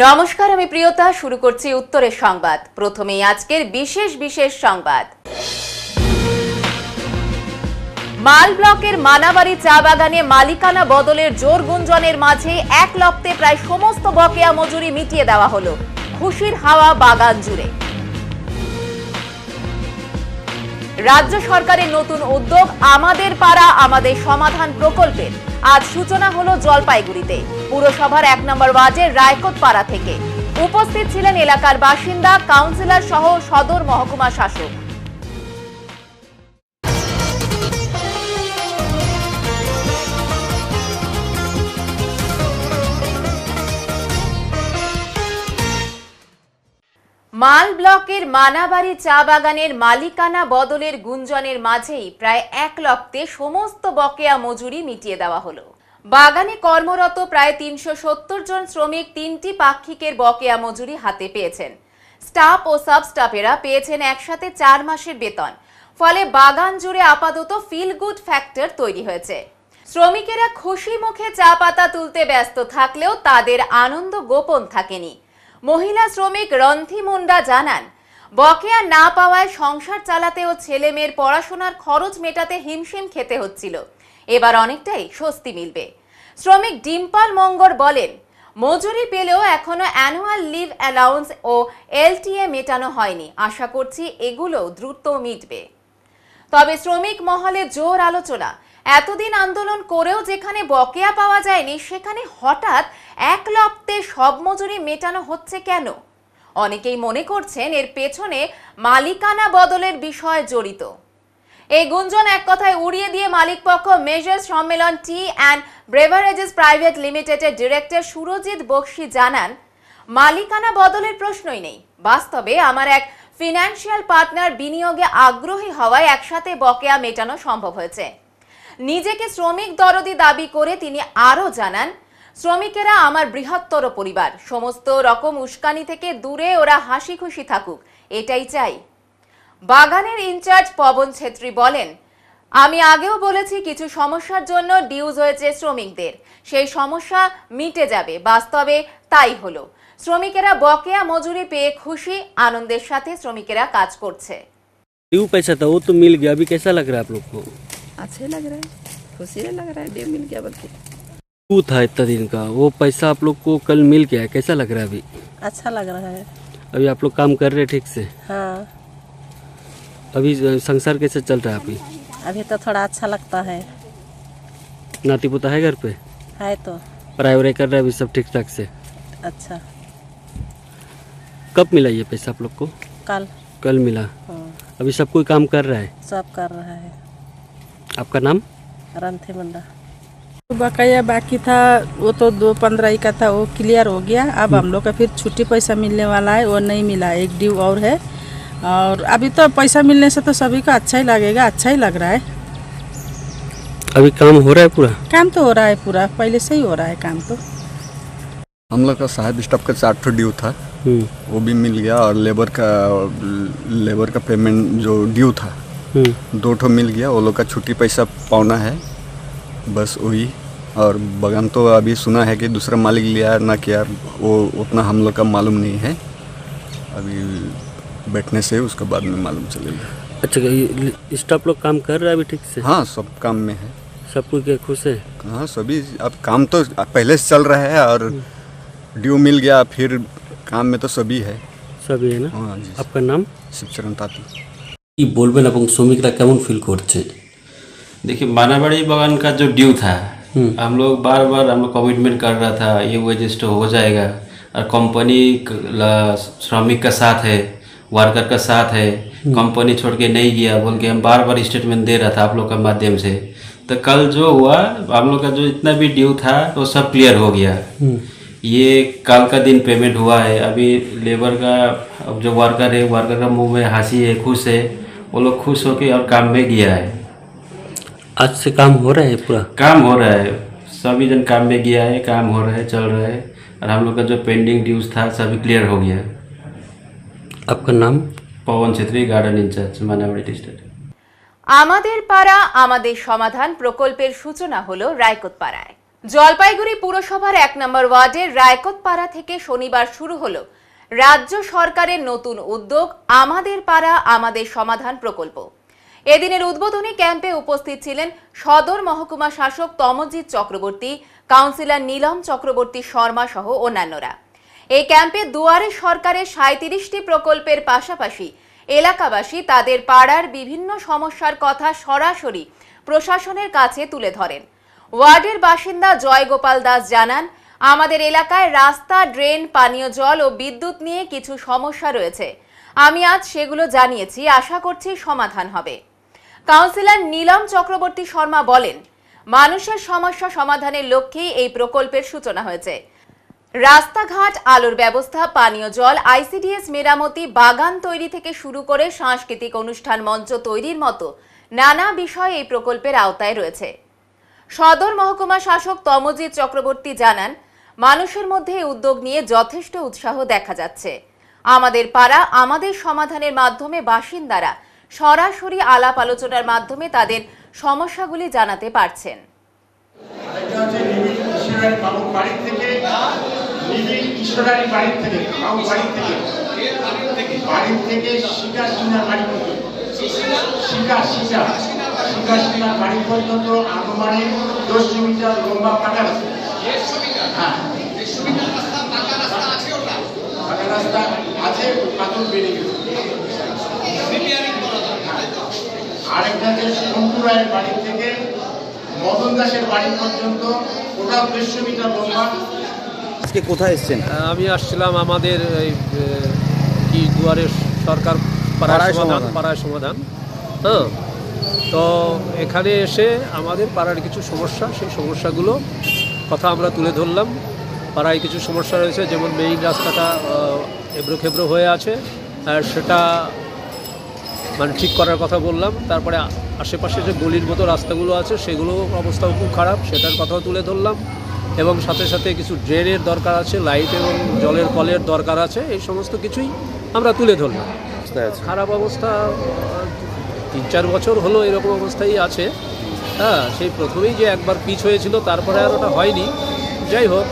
নমস্কার, আমি প্রিয়তা। শুরু করছি উত্তরের সংবাদ। প্রথমেই আজকের বিশেষ সংবাদ। মাল ব্লকের মানাবাড়ি চা বাগানে মালিকানা বদলের জোর গুঞ্জনের মাঝে এক লপ্তে প্রায় সমস্ত বকেয়া মজুরি মিটিয়ে দেওয়া হলো। খুশির হাওয়া বাগান জুড়ে। রাজ্য সরকারের নতুন উদ্যোগ আমাদের পাড়া আমাদের সমাধান প্রকল্পের আজ সূচনা হলো জলপাইগুড়িতে। পুরসভার ১ নম্বর ওয়ার্ডের রায়কোট পাড়া থেকে উপস্থিত ছিলেন এলাকার বাসিন্দা, কাউন্সিলর সহ সদর মহকুমা শাসক। মাল ব্লকের মানাবাড়ি চা বাগানের মালিকানা বদলের গুঞ্জনের মাঝেই প্রায় এক লপ্তে সমস্ত বকেয়া মজুরি মিটিয়ে দেওয়া হলো। বাগানে কর্মরত প্রায় ৩৭০ জন শ্রমিক ৩টি পাক্ষিকের বকেয়া মজুরি হাতে পেয়েছেন। স্টাফ ও সাব স্টাফেরা পেয়েছেন একসাথে ৪ মাসের বেতন। ফলে বাগান জুড়ে আপাতত ফিল গুড ফ্যাক্টর তৈরি হয়েছে। শ্রমিকেরা খুশি মুখে চা পাতা তুলতে ব্যস্ত থাকলেও তাদের আনন্দ গোপন থাকেনি। মহিলা শ্রমিক রন্থি মুন্ডা জানান, বকেয়া না পাওয়ায় সংসার চালাতে ও ছেলে মেয়ের পড়াশোনার খরচ মেটাতে হিমশিম খেতে হচ্ছিল। এবার অনেকটাই স্বস্তি মিলবে। শ্রমিক ডিম্পল মঙ্গর বলেন, মজুরি পেলেও এখনো অ্যানুয়াল লিভ অ্যালাউন্স ও এলটিএ মেটানো হয়নি। আশা করছি এগুলো দ্রুত মিটবে। তবে শ্রমিক মহলে জোর আলোচনা। এতদিন আন্দোলন করেও যেখানে বকেয়া পাওয়া যায়নি, সেখানে হঠাৎ এক লপ্তে সব মজুরি মেটানো হচ্ছে কেন? অনেকেই মনে করছেন এর পেছনে মালিকানা বদলের বিষয় জড়িত। এই গুঞ্জন এক কথায় উড়িয়ে দিয়ে মালিকপক্ষ মেজার্স সম্মেলন টি অ্যান্ড ব্রেভারেজেস প্রাইভেট লিমিটেডের ডিরেক্টর সুরজিৎ বক্সি জানান, মালিকানা বদলের প্রশ্নই নেই। বাস্তবে আমার এক ফিনান্সিয়াল পার্টনার বিনিয়োগে আগ্রহী হওয়ায় একসাথে বকেয়া মেটানো সম্ভব হয়েছে। নিজেকে শ্রমিক দরদি দাবি করে তিনি আরও জানান, শ্রমিকেরা আমার বৃহত্তর পরিবার। সমস্ত রকম উস্কানি থেকে দূরে ওরা হাসি খুশি থাকুক, এটাই চাই। বাগানের ইনচার্জ পবন ছেত্রী বলেন, আমি আগেও বলেছি কিছু সমস্যার জন্য ডিউজ হয়েছে শ্রমিকদের, সেই সমস্যা মিটে যাবে। বাস্তবে তাই হলো। শ্রমিকেরা বকেয়া মজুরি পেয়ে খুশি, আনন্দের সাথে শ্রমিকেরা কাজ করছে। ड्यू पैसा था वो तो मिल गया, अभी कैसा लग रहा है आप लोग को? अच्छे लग रहा है, खुशी लग रहा है, ड्यू मिल गया बल्कि। ड्यू था इतना दिन का, वो पैसा आप लोग को कल मिल गया है, कैसा लग रहा है अभी? अच्छा लग रहा है। अभी आप लोग काम कर रहे हैं ठीक से? हाँ। अभी संसार कैसे चल रहा है अभी? अभी तो थोड़ा अच्छा लगता है। नाती पोता है घर पे? है तो। पढ़ाई वढ़ाई कर रहा है अभी सब ठीक ठाक से? अच्छा। कब मिला ये पैसा आप लोग को? कल मिला। अभी सब कोई काम कर रहा है? सब कर रहा है। आपका नाम? रंथी मुंडा। बकाया बाकी था वो तो 2/15 का था, वो क्लियर हो गया। अब हम लोग का फिर छुट्टी पैसा मिलने वाला है, वो नहीं मिला। एक ड्यू और है, और अभी तो पैसा मिलने से तो सभी को अच्छा ही लगेगा, अच्छा ही लग रहा है। अभी काम हो रहा है पूरा? काम तो हो रहा है पूरा, पहले से ही हो रहा है काम तो। हम लोग का साहब स्टाफ का 4 ड्यू था, वो भी मिल गया। और लेबर का पेमेंट जो ड्यू था 2 मिल गया। वो लोग का छुट्टी पैसा पाना है, बस वही। और बगान तो अभी सुना है कि दूसरा मालिक लिया ना किया, वो उतना हम लोग का मालूम नहीं है। अभी बैठने से उसके बाद में मालूम चलेगा। अच्छा, स्टाफ लोग काम कर रहा है अभी ठीक से? हाँ, सब काम में है। सब कोई के खुश है? हाँ, सभी। अब काम तो पहले से चल रहा है, और ड्यू मिल गया, फिर काम में तो सभी है। सभी है ना? हाँ जी। आपका नाम? शिवचरण ताती। কি বলবেন এবং শ্রমিকরা কেমন ফিল করছে? देखिए, मानाबाड़ी बागान का जो ड्यू था, हम लोग बार कमिटमेंट कर रहा था ये वेजेस तो हो जाएगा। और कंपनी श्रमिक का साथ है, वर्कर का साथ है, कंपनी छोड़ के नहीं गया बोल के हम बार स्टेटमेंट दे रहा था आप लोग का माध्यम से। तो कल जो हुआ, हम लोग का जो इतना भी ड्यू था वो सब क्लियर हो गया। ये कल का दिन पेमेंट हुआ है। अभी लेबर का जो वर्कर है, वर्कर का मुंह में हंसी है, खुश है। वो लोग खुश होके और काम में गया है। आज से काम हो रहा है पूरा? काम हो रहा है, सभी जन काम में गया है, काम हो रहा है, चल रहा है। और हम लोग का जो पेंडिंग ड्यूज था सभी क्लियर हो गया। आपका नाम? पवन छेत्री, गार्डन इंचार्ज, मानाबाड़ी डिस्ट्रिक्ट। আমাদের পাড়া আমাদের সমাধান প্রকল্পের সূচনা হলো রায়কোট পাড়ায়। জলপাইগুড়ি পুরসভার 1 নম্বর ওয়ার্ডের রায়কোটপাড়া থেকে শনিবার শুরু হলো রাজ্য সরকারের নতুন উদ্যোগ আমাদের পাড়া আমাদের সমাধান প্রকল্প। এদিনের উদ্বোধনী ক্যাম্পে উপস্থিত ছিলেন সদর মহকুমা শাসক তমজিৎ চক্রবর্তী, কাউন্সিলর নীলম চক্রবর্তী শর্মা সহ অন্যান্যরা। এই ক্যাম্পে দুয়ারে সরকারের 37টি প্রকল্পের পাশাপাশি এলাকাবাসী তাদের পাড়ার বিভিন্ন সমস্যার কথা সরাসরি প্রশাসনের কাছে তুলে ধরেন। ওয়ার্ডের বাসিন্দা জয়গোপাল দাস জানান, আমাদের এলাকায় রাস্তা, ড্রেন, পানীয় জল ও বিদ্যুৎ নিয়ে কিছু সমস্যা রয়েছে। আমি আজ সেগুলো জানিয়েছি, আশা করছি সমাধান হবে। কাউন্সিলর নীলম চক্রবর্তী শর্মা বলেন, মানুষের সমস্যা সমাধানের লক্ষ্যেই এই প্রকল্পের সূচনা হয়েছে। রাস্তাঘাট, আলোর ব্যবস্থা, পানীয় জল, আইসিডিএস মেরামতি, বাগান তৈরি থেকে শুরু করে সাংস্কৃতিক অনুষ্ঠান মঞ্চ তৈরির মতো নানা বিষয় এই প্রকল্পের আওতায় রয়েছে। সদর মহকুমা শাসক তমজিৎ চক্রবর্তী জানান, মানুষের মধ্যে এই উদ্যোগ নিয়ে যথেষ্ট উৎসাহ দেখা যাচ্ছে। আমাদের পাড়া আমাদের সমাধানের মাধ্যমে বাসিন্দারা সরাসরি আলাপ আলোচনার মাধ্যমে তাদের সমস্যাগুলি জানাতে পারছেন। বাড়ি পর্যন্ত আনুমানে 10 মিটার লম্বা পাকা রাস্তা। পাকা রাস্তা আছে, পাথর বেড়ে গেছে। আরেকটা যে শঙ্কু রায়ের বাড়ি থেকে মদন দাসের বাড়ি পর্যন্ত ওটা 200 মিটার লম্বা। আজকে কোথায় এসেছেন? আমি আসছিলাম আমাদের কি দুয়ারে সরকার পাড়ায় সমাধান। হ্যাঁ, তো এখানে এসে আমাদের পাড়ার কিছু সমস্যা, সেই সমস্যাগুলো কথা আমরা তুলে ধরলাম। পাড়ায় কিছু সমস্যা রয়েছে, যেমন মেইন রাস্তাটা এবড়ো খেবড়ো হয়ে আছে, আর সেটা মানে ঠিক করার কথা বললাম। তারপরে আশেপাশে যে গলির মতো রাস্তাগুলো আছে সেগুলো অবস্থাও খুব খারাপ, সেটার কথাও তুলে ধরলাম। এবং সাথে সাথে কিছু ড্রেনের দরকার আছে, লাইট এবং জলের কলের দরকার আছে, এই সমস্ত কিছুই আমরা তুলে ধরলাম। খারাপ অবস্থা 3-4 বছর হলো এরকম অবস্থায় আছে। হ্যাঁ, সেই প্রথমেই যে একবার পিচ হয়েছিল, তারপরে আর ওটা হয়নি। যাই হোক,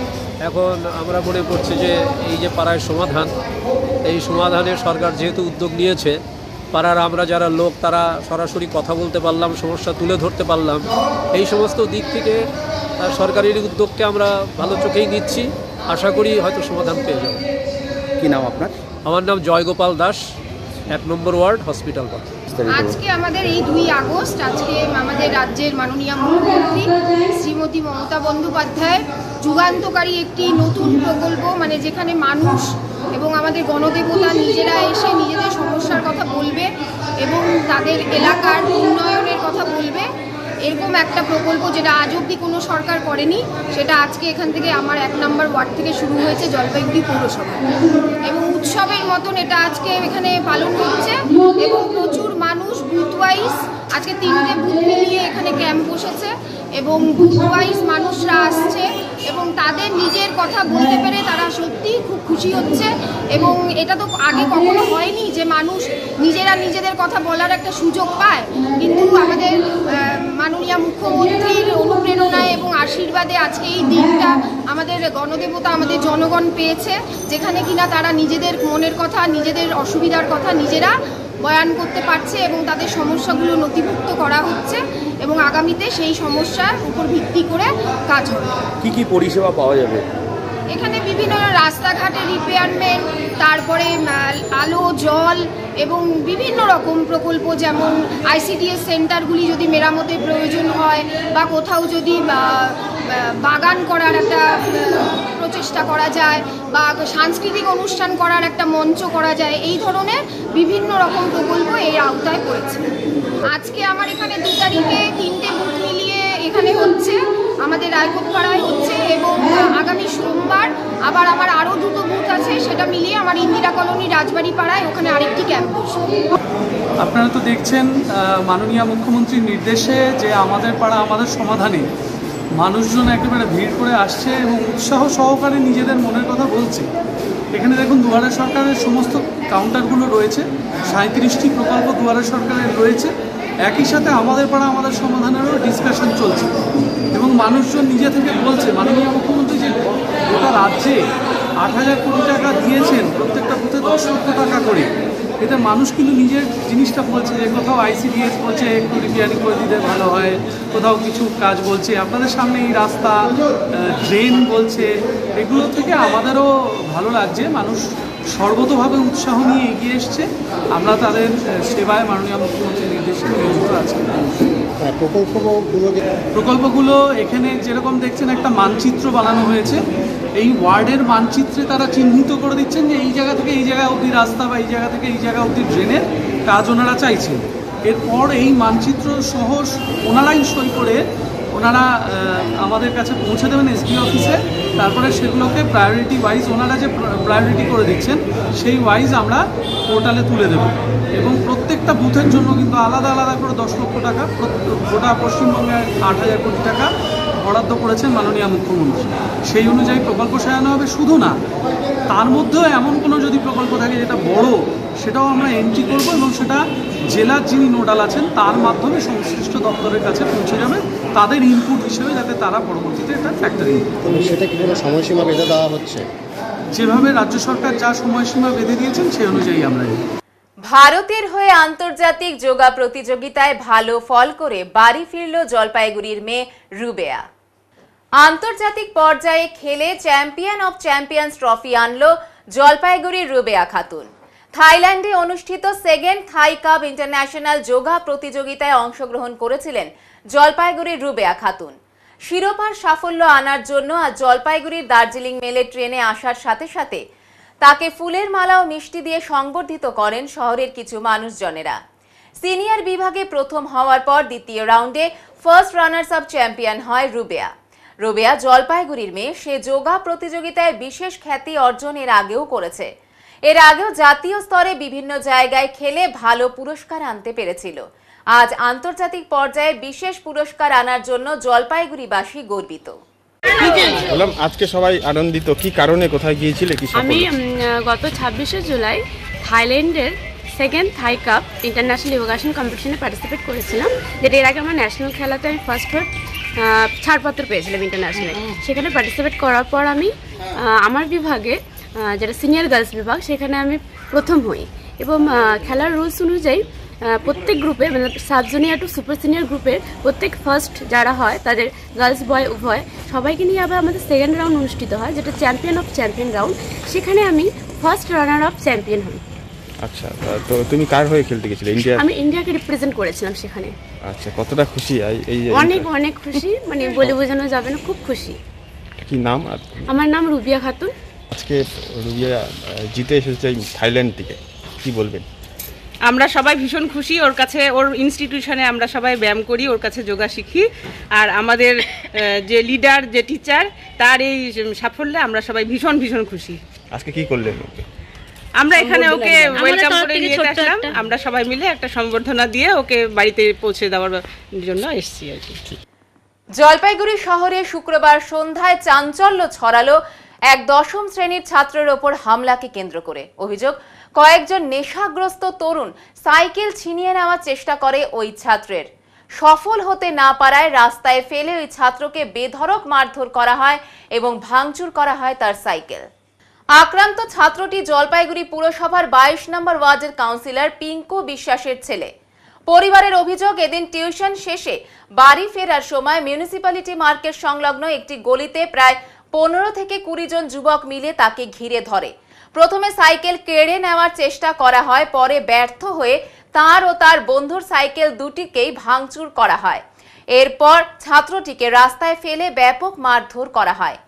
এখন আমরা মনে করছি যে এই যে পাড়ায় সমাধান, এই সমাধানে সরকার যেহেতু উদ্যোগ নিয়েছে, পাড়ার আমরা যারা লোক তারা সরাসরি কথা বলতে পারলাম, সমস্যা তুলে ধরতে পারলাম। এই সমস্ত দিক থেকে সরকারের উদ্যোগকে আমরা ভালো চোখেই নিচ্ছি, আশা করি হয়তো সমাধান পেয়ে যাব। কি নাম আপনার? আমার নাম জয়গোপাল দাস, 1 নম্বর ওয়ার্ড, হসপিটাল পাড়া। আজকে আমাদের এই 2 আগস্ট, আজকে আমাদের রাজ্যের মাননীয় মুখ্যমন্ত্রী শ্রীমতী মমতা বন্দ্যোপাধ্যায় যুগান্তকারী একটি নতুন প্রকল্প, মানে যেখানে মানুষ এবং আমাদের গণদেবতা নিজেরা এসে নিজেদের সমস্যার কথা বলবে এবং তাদের এলাকার উন্নয়নের কথা বলবে, এরকম একটা প্রকল্প যেটা আজ অবধি কোনো সরকার করেনি, সেটা আজকে এখান থেকে আমার 1 নম্বর ওয়ার্ড থেকে শুরু হয়েছে জলপাইগুড়ি পৌরসভা। এবং উৎসবের মতন এটা আজকে এখানে পালন হচ্ছে এবং প্রচুর মানুষ বুথ ওয়াইজ, আজকে 3টে বুথ মিলিয়ে এখানে ক্যাম্প বসেছে এবং বুথ ওয়াইজ মানুষরা আসছে এবং তাদের নিজের কথা বলতে পেরে তারা সত্যিই খুব খুশি হচ্ছে। এবং এটা তো আগে কখনো হয়নি যে মানুষ নিজেরা নিজেদের কথা বলার একটা সুযোগ পায়, কিন্তু আমাদের মাননীয় মুখ্যমন্ত্রীর অনুপ্রেরণায় এবং আশীর্বাদে আজকে এই দিনটা আমাদের গণদেবতা, আমাদের জনগণ পেয়েছে, যেখানে কিনা তারা নিজেদের মনের কথা, নিজেদের অসুবিধার কথা নিজেরা বয়ান করতে পারছে এবং তাদের সমস্যাগুলো নথিভুক্ত করা হচ্ছে এবং আগামীতে সেই সমস্যার উপর ভিত্তি করে কাজ হবে। কি কি পরিষেবা পাওয়া যাবে এখানে? বিভিন্ন রাস্তাঘাটের রিপেয়ারমেন্ট, তারপরে আলো, জল এবং বিভিন্ন রকম প্রকল্প, যেমন আইসিডিএস সেন্টারগুলি যদি মেরামতের প্রয়োজন হয় বা কোথাও যদি বাগান করার একটা প্রচেষ্টা করা যায় বা সাংস্কৃতিক অনুষ্ঠান করার একটা মঞ্চ করা যায়, এই ধরনের বিভিন্ন রকম প্রকল্প এর আওতায় পড়েছে। আজকে আমার এখানে 2 তারিখে 3টে বুথ মিলিয়ে এখানে হচ্ছে, আমাদের রায়কোটপাড়ায় হচ্ছে এবং আগামী সোমবার আবার আমার আরও 2টো বুথ আছে, সেটা মিলিয়ে আমার ইন্দিরা কলোনি রাজবাড়ি পাড়ায় ওখানে আরেকটি ক্যাম্প বসবে। আপনারা তো দেখছেন মাননীয় মুখ্যমন্ত্রীর নির্দেশে যে আমাদের পাড়া আমাদের সমাধানে মানুষজন একেবারে ভিড় করে আসছে এবং উৎসাহ সহকারে নিজেদের মনের কথা বলছে। এখানে দেখুন দুয়ারে সরকারের সমস্ত কাউন্টারগুলো রয়েছে, 37টি প্রকল্প দুয়ারে সরকারের রয়েছে একই সাথে আমাদের পাড়া আমাদের সমাধানেরও ডিসকাশন চলছে এবং মানুষজন নিজে থেকে বলছে মাননীয় মুখ্যমন্ত্রী যে গোটা রাজ্যে 8,000 কোটি টাকা দিয়েছেন, প্রত্যেকটা বুথে 10 লক্ষ টাকা করে। এতে মানুষ কিন্তু নিজের জিনিসটা বলছে যে কোথাও ICDS বলছে একটু রিপেয়ারিং করে দিতে ভালো হয়, কোথাও কিছু কাজ বলছে, আপনাদের সামনে এই রাস্তা, ড্রেন বলছে। এগুলো থেকে আমাদেরও ভালো লাগছে, মানুষ সর্বতভাবে উৎসাহ নিয়ে এগিয়ে এসছে। আমরা তাদের সেবায় মাননীয় মুখ্যমন্ত্রীর নির্দেশে নিয়োজিত আছি। প্রকল্পগুলো এখানে যেরকম দেখছেন একটা মানচিত্র বানানো হয়েছে, এই ওয়ার্ডের মানচিত্রে তারা চিহ্নিত করে দিচ্ছেন যে এই জায়গা থেকে এই জায়গা অবধি রাস্তা বা এই জায়গা থেকে এই জায়গা অবধি ড্রেনের কাজ ওনারা চাইছেন। এরপর এই মানচিত্র সহ ওনারাই সই করে ওনারা আমাদের কাছে পৌঁছে দেবেন এসডি অফিসে। তারপরে সেগুলোকে প্রায়োরিটি ওয়াইজ ওনারা যে প্রায়োরিটি করে দিচ্ছেন সেই ওয়াইজ আমরা পোর্টালে তুলে দেব এবং প্রত্যেকটা বুথের জন্য কিন্তু আলাদা আলাদা করে 10 লক্ষ টাকা, গোটা পশ্চিমবঙ্গে 8,000 কোটি টাকা বরাদ্দ করেছেন মাননীয় মুখ্যমন্ত্রী। সেই অনুযায়ী প্রকল্প সাজানো হবে। শুধু না, তার মধ্যেও এমন কোনো যদি প্রকল্প থাকে যেটা বড়, সেটাও আমরা এন্ট্রি করব এবং সেটা জেলার যিনি নোডাল আছেন তার মাধ্যমে সংশ্লিষ্ট দপ্তরের কাছে পৌঁছে যাবে, তাদের ইনপুট হিসেবে, যাতে তারা পরবর্তীতে এটা ফ্যাক্টরিং। সেটা কি কোনো সময়সীমা বেঁধে দেওয়া হচ্ছে? যেভাবে রাজ্য সরকার যা সময়সীমা বেঁধে দিয়েছেন সেই অনুযায়ী আমরা। ভারতের হয়ে আন্তর্জাতিক যোগা প্রতিযোগিতায় ভালো ফল করে বাড়ি ফিরল জলপাইগুড়ির মেয়ে রুবেয়া। আন্তর্জাতিক পর্যায়ে খেলে চ্যাম্পিয়ন অফ চ্যাম্পিয়ন্স ট্রফি আনলো জলপাইগুড়ির রুবেয়া খাতুন। থাইল্যান্ডে অনুষ্ঠিত সেকেন্ড থাই কাপ ইন্টারন্যাশনাল যোগা প্রতিযোগিতায় অংশগ্রহণ করেছিলেন জলপাইগুড়ির রুবেয়া খাতুন। শিরোপার সাফল্য আনার জন্য আজ জলপাইগুড়ির দার্জিলিং মেলে ট্রেনে আসার সাথে সাথে তাকে ফুলের মালা ও মিষ্টি দিয়ে সংবর্ধিত করেন শহরের কিছু মানুষজনেরা। সিনিয়র বিভাগে প্রথম হওয়ার পর দ্বিতীয় রাউন্ডে ফার্স্ট রানার্স আপ চ্যাম্পিয়ন হয় রুবেয়া। রুবেয়া জলপাইগুড়ির মেয়ে, সে যোগা প্রতিযোগিতায় বিশেষ খ্যাতি অর্জন এর আগেও করেছে। এর আগেও জাতীয় স্তরে বিভিন্ন জায়গায় খেলে ভালো পুরস্কার আনতে পেরেছিল। আজ আন্তর্জাতিক পর্যায়ে বিশেষ পুরস্কার আনার জন্য জলপাইগুড়িবাসী গর্বিত। আজকে সবাই আনন্দিত, কি কারণে, কোথায় গিয়েছিলে? আমি গত 26শে জুলাই থাইল্যান্ডের সেকেন্ড থাই কাপ ইন্টারন্যাশনাল ইভোকেশন কম্পিটিশনে পার্টিসিপেট করেছিলাম, যেটা এর আগে আমার ন্যাশনাল খেলাতে আমি ফার্স্ট হয়ে ছাড়পত্র পেয়েছিলাম ইন্টারন্যাশনালে। সেখানে পার্টিসিপেট করার পর আমি আমার বিভাগে, যেটা সিনিয়র গার্লস বিভাগ, সেখানে আমি প্রথম হই এবং খেলার রুলস অনুযায়ী প্রত্যেক গ্রুপে, মানে sub junior to super senior গ্রুপের প্রত্যেক ফার্স্ট যারা হয় তাদের গার্লস বয় উভয় সবাইকে নিয়ে আবার আমাদের সেকেন্ড রাউন্ড অনুষ্ঠিত হয়, যেটা চ্যাম্পিয়ন অফ চ্যাম্পিয়ন রাউন্ড। সেখানে আমি ফার্স্ট রানার অফ চ্যাম্পিয়ন হই। আচ্ছা, তো তুমি কার হয়ে খেলতে গেছিলে? ইন্ডিয়া? আমি ইন্ডিয়াকে রিপ্রেজেন্ট করেছিলাম সেখানে। আচ্ছা, কতটা খুশি? অনেক অনেক খুশি, মানে বলে বোঝানো যাবে না, খুব খুশি। কি নাম? আমার নাম রুবিয়া খাতুন। আজকে রুবিয়া জিতে এসেছে থাইল্যান্ড থেকে, কি বলবেন? আমরা সবাই ভীষণ খুশি ওর কাছে, ওর ইনস্টিটিউশনে আমরা সবাই ব্যায়াম করি, ওর কাছে যোগা শিখি। আর আমাদের যে লিডার, যে টিচার, তার এই সাফল্যে আমরা সবাই ভীষণ ভীষণ খুশি। আজকে কি করলেন? আমরা এখানে ওকে ওয়েলকাম করে নিয়ে আসলাম, আমরা সবাই মিলে একটা সংবর্ধনা দিয়ে ওকে বাড়িতে পৌঁছে দেওয়ার জন্য এসেছি আর কি। জলপাইগুড়ি শহরে শুক্রবার সন্ধ্যায় চাঞ্চল্য ছড়ালো এক 10ম শ্রেণীর ছাত্রের ওপর হামলাকে কেন্দ্র করে। অভিযোগ, কয়েকজন নেশাগ্রস্ত তরুণ সাইকেল ছিনিয়ে নেওয়ার চেষ্টা করে ওই ছাত্রের। সফল হতে না পারায় রাস্তায় ফেলে ওই ছাত্রকে বেধড়ক মারধর করা হয় এবং ভাঙচুর করা হয় তার সাইকেল। আক্রান্ত ছাত্রটি জলপাইগুড়ি পুরসভার 22 নম্বর ওয়ার্ডের কাউন্সিলর পিঙ্কু বিশ্বাসের ছেলে। পরিবারের অভিযোগ, এদিন টিউশন শেষে বাড়ি ফেরার সময় মিউনিসিপ্যালিটি মার্কেট সংলগ্ন একটি গলিতে প্রায় 15 থেকে 20 জন যুবক মিলে তাকে ঘিরে ধরে। প্রথমে সাইকেল কেড়ে নেওয়ার চেষ্টা করা হয়, পরে ব্যর্থ হয়ে তার ও তার বন্ধুর সাইকেল দুটিকেই ভাঙচুর করা হয়। এরপর ছাত্রটিকে রাস্তায় ফেলে ব্যাপক মারধর করা হয়।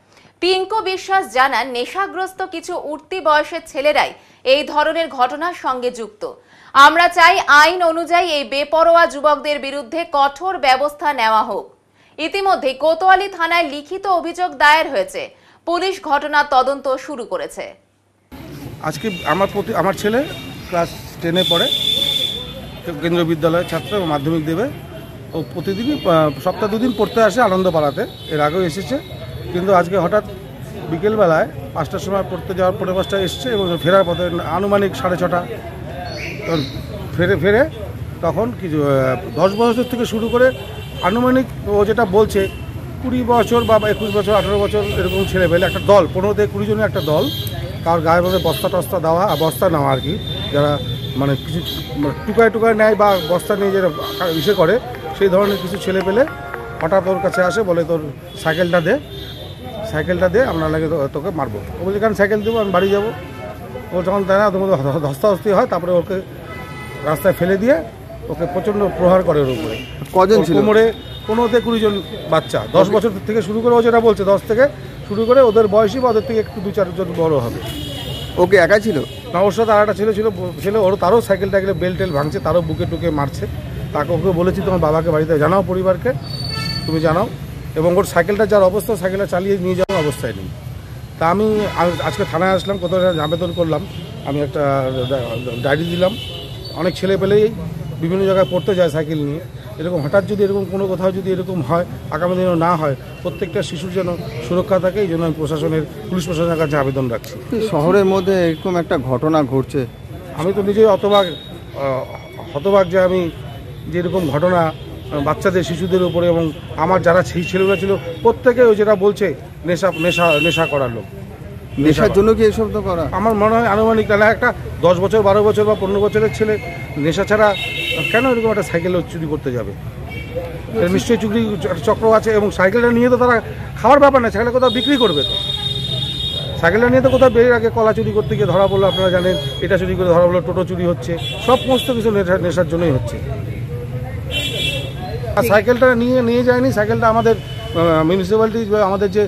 পিঙ্কু বিশ্বাস জানান, নেশাগ্রস্ত কিছু উঠতি বয়সের ছেলেরাই এই ধরনের ঘটনার সঙ্গে যুক্ত। আমরা চাই আইন অনুযায়ী এই বেপরোয়া যুবকদের বিরুদ্ধে কঠোর ব্যবস্থা নেওয়া হোক। ইতিমধ্যে কোতোয়ালি থানায় লিখিত অভিযোগ দায়ের হয়েছে। পুলিশ ঘটনার তদন্ত শুরু করেছে। আজকে আমার ছেলে ক্লাস 10-এ পড়ে, কেন্দ্রীয় বিদ্যালয়ের ছাত্র, মাধ্যমিক দেবে। ও প্রতিদিনই সপ্তাহে 2 দিন পড়তে আসে আনন্দপাড়াতে, এর আগেও এসেছে। কিন্তু আজকে হঠাৎ বিকেলবেলায় 5টার সময় পড়তে যাওয়ার 5:45 এসছে এবং ফেরার পথে আনুমানিক 6:30 ফেরে তখন কিছু 10 বছর থেকে শুরু করে আনুমানিক ও যেটা বলছে 20 বছর বা 21 বছর 18 বছর এরকম ছেলে পেলে একটা দল 15 থেকে 20 জনের একটা দল তার গায়ের মধ্যে বস্তা টস্তা দেওয়া বস্তা নেওয়া আর কি, যারা মানে কিছু টুকায় টুকায় নেয় বা বস্তা নিয়ে যেটা ইসে করে সেই ধরনের কিছু ছেলে পেলে হঠাৎ ওর কাছে আসে, বলে তোর সাইকেলটা দে আমরা লাগে তোকে মারবো। ও বলছে কারণ সাইকেল দেবো আমি বাড়ি যাবো। ও যখন দেয় না তোমাদের ধস্তাধস্তি হয়, তারপরে ওকে রাস্তায় ফেলে দিয়ে ওকে প্রচণ্ড প্রহার করে ওর উপরে। কজন ছিল? কোমরে 15 থেকে 20 জন বাচ্চা, 10 বছর থেকে শুরু করে, ও যেটা বলছে 10 থেকে শুরু করে ওদের বয়সী বা ওদের থেকে একটু 2-4 জন বড় হবে। ওকে একা ছিল না, ওর সাথে আরেকটা ছেলে ওর তারও সাইকেল টাইকেলে বেল্ট টেল ভাঙছে, তারও বুকে টুকে মারছে। তাকে ওকে বলেছি তোমার বাবাকে বাড়িতে জানাও, পরিবারকে তুমি জানাও, এবং ওর সাইকেলটা যার অবস্থা সাইকেলটা চালিয়ে নিয়ে যাওয়ার অবস্থায় নেই। তা আমি আজকে থানায় আসলাম, কোথাও আবেদন করলাম, আমি একটা ডায়েরি দিলাম। অনেক ছেলে পেলেই বিভিন্ন জায়গায় পড়তে যায় সাইকেল নিয়ে, এরকম হঠাৎ যদি এরকম কোনো কোথাও যদি এরকম হয়, আগামী দিনেও না হয়, প্রত্যেকটা শিশুর যেন সুরক্ষা থাকে, এই জন্য আমি পুলিশ প্রশাসনের কাছে আবেদন রাখছি। শহরের মধ্যে এরকম একটা ঘটনা ঘটছে, আমি তো নিজেই হতবাক যে আমি যে এরকম ঘটনা বাচ্চাদের শিশুদের উপরে, এবং আমার যারা সেই ছেলেগুলো ছিল প্রত্যেকে ওই যেটা বলছে নেশা করার লোক। নেশার জন্য কি এসব তো করা? আমার মনে হয় আনুমানিক না, একটা 10 বছর 12 বছর বা 15 বছরের ছেলে নেশা ছাড়া কেন এরকম একটা সাইকেল চুরি করতে যাবে? নিশ্চয়ই চুরি চক্র আছে, এবং সাইকেলটা নিয়ে তো তারা খাওয়ার ব্যাপার না, সাইকেলটা কোথাও বিক্রি করবে। তো সাইকেলটা নিয়ে তো কোথাও বেরিয়ে আগে কলা চুরি করতে গিয়ে ধরা পড়লো, আপনারা জানেন, এটা চুরি করে ধরা পড়লো, টোটো চুরি হচ্ছে, সমস্ত কিছু নেশার জন্যই হচ্ছে। আর সাইকেলটা নিয়ে যায়নি, সাইকেলটা আমাদের মিউনিসিপ্যালিটি আমাদের যে